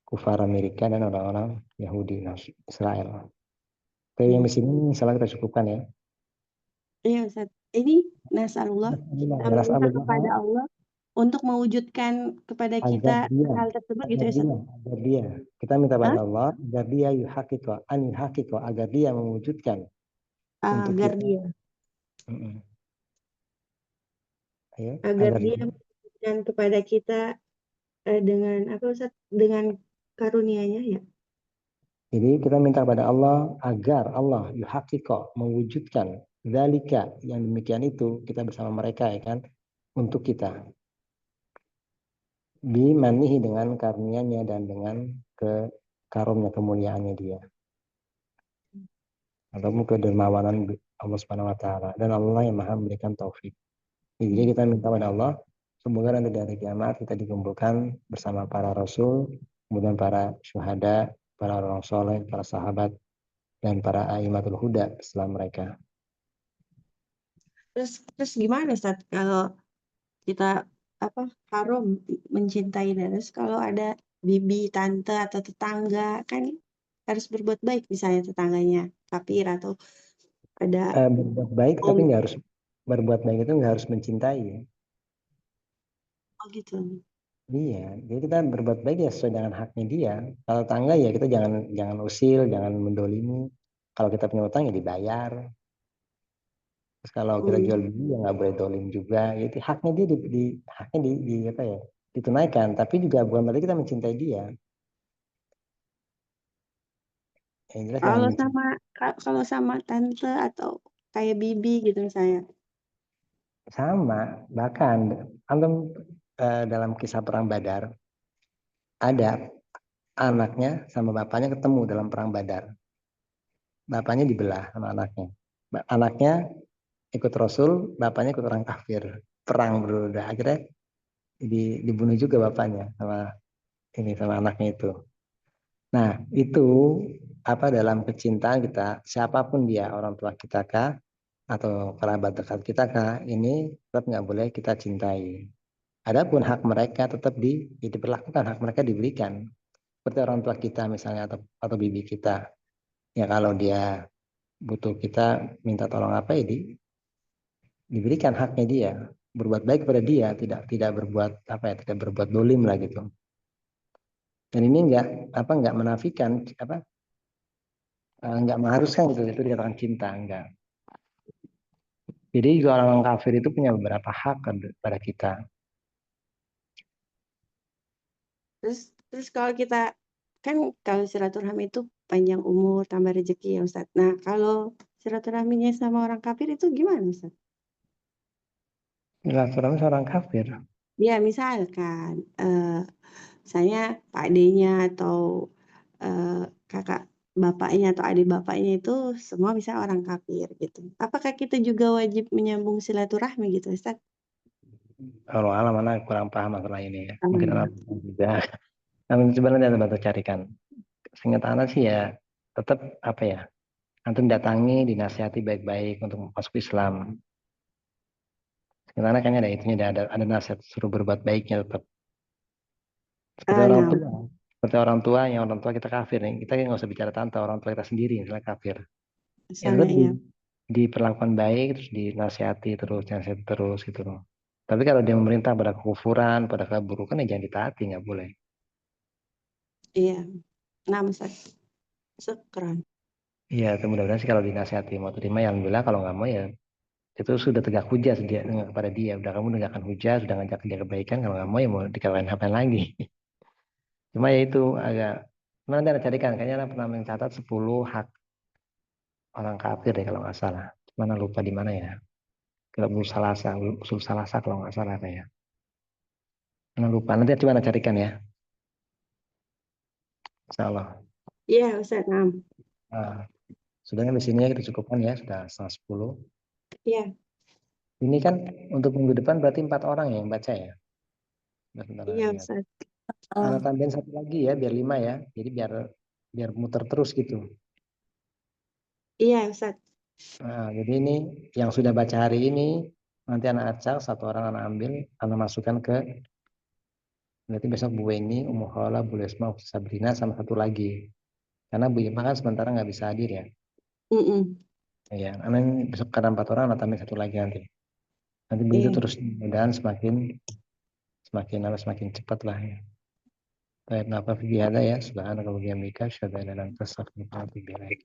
Speaker 2: kufar Amerika dan orang-orang Yahudi Israel. Oke, yang di sini salah kita cukupkan ya.
Speaker 5: Iya Ustaz. Ini nasalullah, kita meminta kepada Allah untuk mewujudkan kepada kita hal tersebut gitu ya Ustaz.
Speaker 2: Agar dia, kita minta pada Allah agar dia agar dia mewujudkan untuk
Speaker 5: Agar
Speaker 2: kita.
Speaker 5: dia.
Speaker 2: Ya,
Speaker 5: agar dia memberikan kepada kita dengan apa Ustaz? Dengan karunia-Nya ya.
Speaker 2: Jadi kita minta kepada Allah agar Allah yuhaqiqa mewujudkan zalika yang demikian itu kita bersama mereka ya kan untuk kita. Bimanihi dengan karunia-Nya dan dengan karomnya kemuliaannya dia. Ataupun kedermawanan Allah Subhanahu wa taala dan Allah yang Maha memberikan taufik. Jadi kita minta kepada Allah semoga nanti dari kiamat kita dikumpulkan bersama para rasul, kemudian para syuhada, para orang soleh, para sahabat, dan para aimatul huda setelah mereka.
Speaker 5: Terus gimana Ustaz kalau kita haram mencintai terus kalau ada bibi, tante atau tetangga kan harus berbuat baik misalnya tetangganya kafir atau ada
Speaker 2: berbuat baik tapi nggak harus berbuat baik itu nggak harus mencintai ya.
Speaker 5: Oh gitu.
Speaker 2: Iya, jadi kita berbuat baik ya sesuai dengan haknya dia. Kalau tangga ya kita jangan usil, jangan mendolimi. Kalau kita punya utang ya dibayar. Terus kalau kita jual beli ya nggak boleh dolim juga. Jadi haknya dia haknya di apa ya ditunaikan. Tapi juga bukan berarti kita mencintai dia.
Speaker 5: Kalau sama tante atau kayak bibi gitu misalnya.
Speaker 2: Sama, bahkan dalam kisah perang Badar ada anaknya sama bapaknya ketemu dalam perang Badar. Bapaknya dibelah sama anaknya. Anaknya ikut Rasul, bapaknya ikut orang kafir. Perang berdua. Akhirnya dibunuh juga bapaknya sama anaknya itu. Nah, itu dalam kecintaan kita, siapapun dia, orang tua kita kah atau kerabat dekat kita kah, ini tetap nggak boleh kita cintai. Adapun hak mereka tetap diperlakukan, hak mereka diberikan. Seperti orang tua kita misalnya atau bibi kita. Ya kalau dia butuh kita minta tolong apa ya diberikan haknya dia, berbuat baik kepada dia, tidak berbuat tidak berbuat dolim lah gitu. Dan ini nggak menafikan nggak mengharuskan gitu itu dikatakan cinta, enggak. Jadi juga orang kafir itu punya beberapa hak pada kita.
Speaker 5: Terus kalau kita kan kalau silaturahmi itu panjang umur tambah rezeki ya Ustaz. Nah kalau silaturahminya sama orang kafir itu gimana Ustaz?
Speaker 2: Silaturahmi seorang kafir.
Speaker 5: Ya misalkan misalnya Pak D-nya atau kakak bapaknya atau adik bapaknya itu semua misalnya orang kafir gitu. Apakah kita juga wajib menyambung silaturahmi gitu Ustaz?
Speaker 2: Kalau alam mana kurang paham masalah ini ya. Mungkin anak juga. Namun sebenarnya ada bantu carikan. Seingat anak sih ya tetap antum datangi, dinasihati baik-baik untuk masuk Islam. Seingat anak kayaknya ada itunya ada nasihat suruh berbuat baiknya tetap. Seperti orang tua yang orang tua kita kafir nih. Kita nggak usah bicara tante, orang tua kita sendiri misalnya kafir. Ya tetap diperlakukan baik, terus dinasihati terus gitu loh. Tapi kalau dia memerintah pada kekufuran, pada keburukan ya jangan ditaati, nggak boleh.
Speaker 5: Iya. Nah, Ustaz. Keren.
Speaker 2: Iya, mudah-mudahan sih kalau dinasihati mau terima ya alhamdulillah, kalau nggak mau ya itu sudah tegak hujah kepada dia. Udah kamu tegakkan hujah, sudah ngajak dia kebaikan, kalau nggak mau ya mau dikatakan apa lagi. Cuma ya itu nanti ada carikan, kayaknya ada pernah mencatat 10 hak orang kafir deh kalau nggak salah. Mana lupa di mana ya. Kitab usul salasa kalau nggak salah ya. Jangan lupa, nanti coba carikan ya. Insya Allah.
Speaker 5: Iya, Ustaz. Naam.
Speaker 2: Nah, sudah di sini ya kita cukupkan ya, sudah 9:30.
Speaker 5: Iya.
Speaker 2: Ini kan untuk minggu depan berarti 4 orang yang baca ya. Sebentar,
Speaker 5: Iya,
Speaker 2: lihat.
Speaker 5: Ustaz.
Speaker 2: Anak tambahin 1 lagi ya, biar 5 ya. Jadi biar muter terus gitu.
Speaker 5: Iya, Ustaz.
Speaker 2: Nah, jadi ini yang sudah baca hari ini, nanti anak acak 1 orang anak ambil, anak masukkan ke, nanti besok Bu Weni, Ummu Khala, Bu Lesma, Bu Sabrina, sama 1 lagi. Karena Bu Ima kan sementara nggak bisa hadir ya. Ya, anak besok karena 4 orang, anak tambah 1 lagi nanti. Nanti begitu
Speaker 5: Iya.
Speaker 2: terus, mudah-mudahan semakin cepat lah ya. Baik, napa fi hada ya, subhanaka wa bihamdika, asyhadu an la ilaha illa anta, astaghfiruka wa atubu ilaik.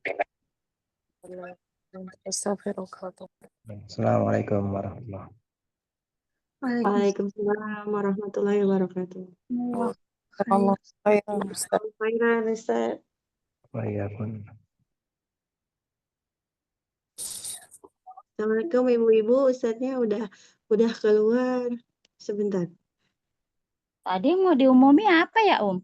Speaker 2: Assalamualaikum warahmatullahi wabarakatuh.
Speaker 5: Waalaikumsalam warahmatullahi wabarakatuh.
Speaker 4: Allah khairan, Ustaz.
Speaker 5: Khairan, Ustaz.
Speaker 2: Wa iyyakum.
Speaker 5: Assalamualaikum ibu-ibu, Ustaznya udah keluar. Sebentar.
Speaker 6: Tadi mau diumumin apa ya, Om?